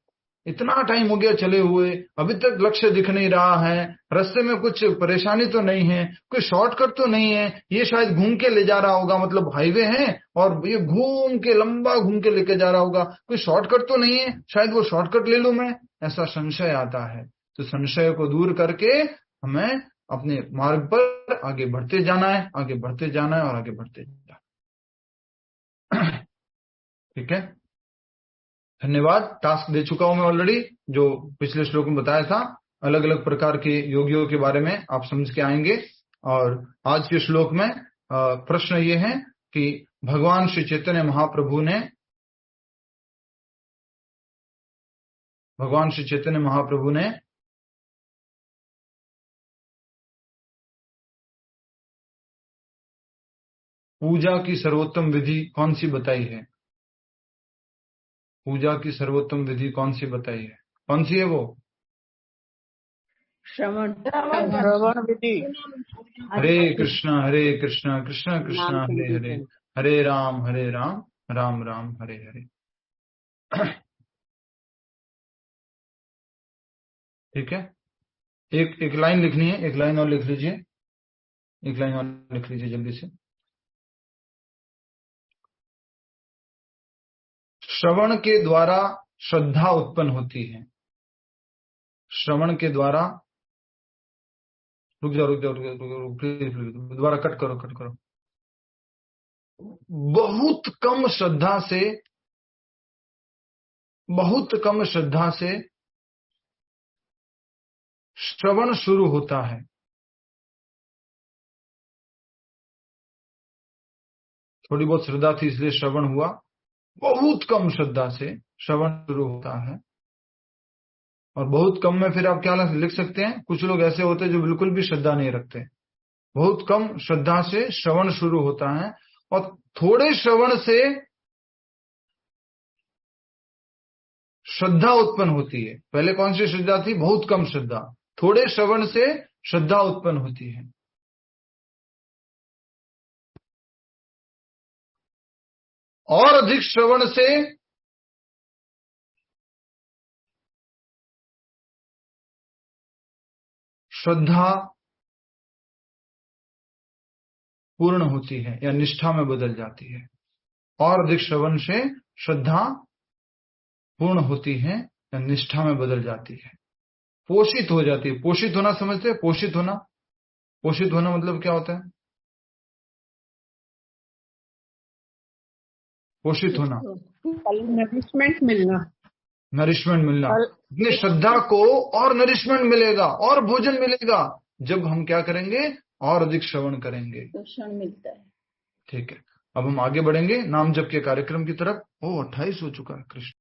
इतना टाइम हो गया चले हुए, अभी तक लक्ष्य दिख नहीं रहा है, रास्ते में कुछ परेशानी तो नहीं है, कोई शॉर्टकट तो नहीं है, ये शायद घूम के ले जा रहा होगा, मतलब हाईवे है और ये घूम के लंबा घूम के लेके जा रहा होगा, कोई शॉर्टकट तो नहीं है, शायद वो शॉर्टकट ले लूं मैं, ऐसा संशय आता है। तो संशय को दूर करके हमें अपने मार्ग पर आगे बढ़ते जाना है, आगे बढ़ते जाना है और आगे बढ़ते जाना है। ठीक है, धन्यवाद। टास्क दे चुका हूं मैं ऑलरेडी, जो पिछले श्लोक में बताया था। अलग अलग प्रकार के योगियों के बारे में आप समझ के आएंगे। और आज के श्लोक में प्रश्न ये है कि भगवान श्री चैतन्य महाप्रभु ने पूजा की सर्वोत्तम विधि कौन सी बताई है? पूजा की सर्वोत्तम विधि कौन सी बताई है? कौन सी है वो? श्रवण विधि। हरे कृष्णा कृष्णा कृष्णा हरे हरे, हरे राम राम राम हरे हरे। ठीक है, एक लाइन लिखनी है, एक लाइन और लिख लीजिए, एक लाइन और लिख लीजिए जल्दी से। श्रवण के द्वारा श्रद्धा उत्पन्न होती है। श्रवण के द्वारा, रुक जाओ, दोबारा कट करो। बहुत कम श्रद्धा से श्रवण शुरू होता है। थोड़ी बहुत श्रद्धा थी इसलिए श्रवण हुआ, बहुत कम श्रद्धा से श्रवण शुरू होता है। और बहुत कम में फिर आप क्या लिख सकते हैं? कुछ लोग ऐसे होते हैं जो बिल्कुल भी श्रद्धा नहीं रखते। बहुत कम श्रद्धा से श्रवण शुरू होता है, और थोड़े श्रवण से श्रद्धा उत्पन्न होती है। पहले कौन सी श्रद्धा थी? बहुत कम श्रद्धा। थोड़े श्रवण से श्रद्धा उत्पन्न होती है। और अधिक श्रवण से श्रद्धा पूर्ण होती है या निष्ठा में बदल जाती है। और अधिक श्रवण से श्रद्धा पूर्ण होती है या निष्ठा में बदल जाती है, पोषित हो जाती है। पोषित होना समझते हैं? पोषित होना मतलब क्या होता है? पोषित होना, नरिशमेंट मिलना। अपनी श्रद्धा को और नरिशमेंट मिलेगा और भोजन मिलेगा जब हम क्या करेंगे? और अधिक श्रवण करेंगे, पोषण मिलता है। ठीक है, अब हम आगे बढ़ेंगे नाम जप के कार्यक्रम की तरफ। 28 हो चुका है। कृष्ण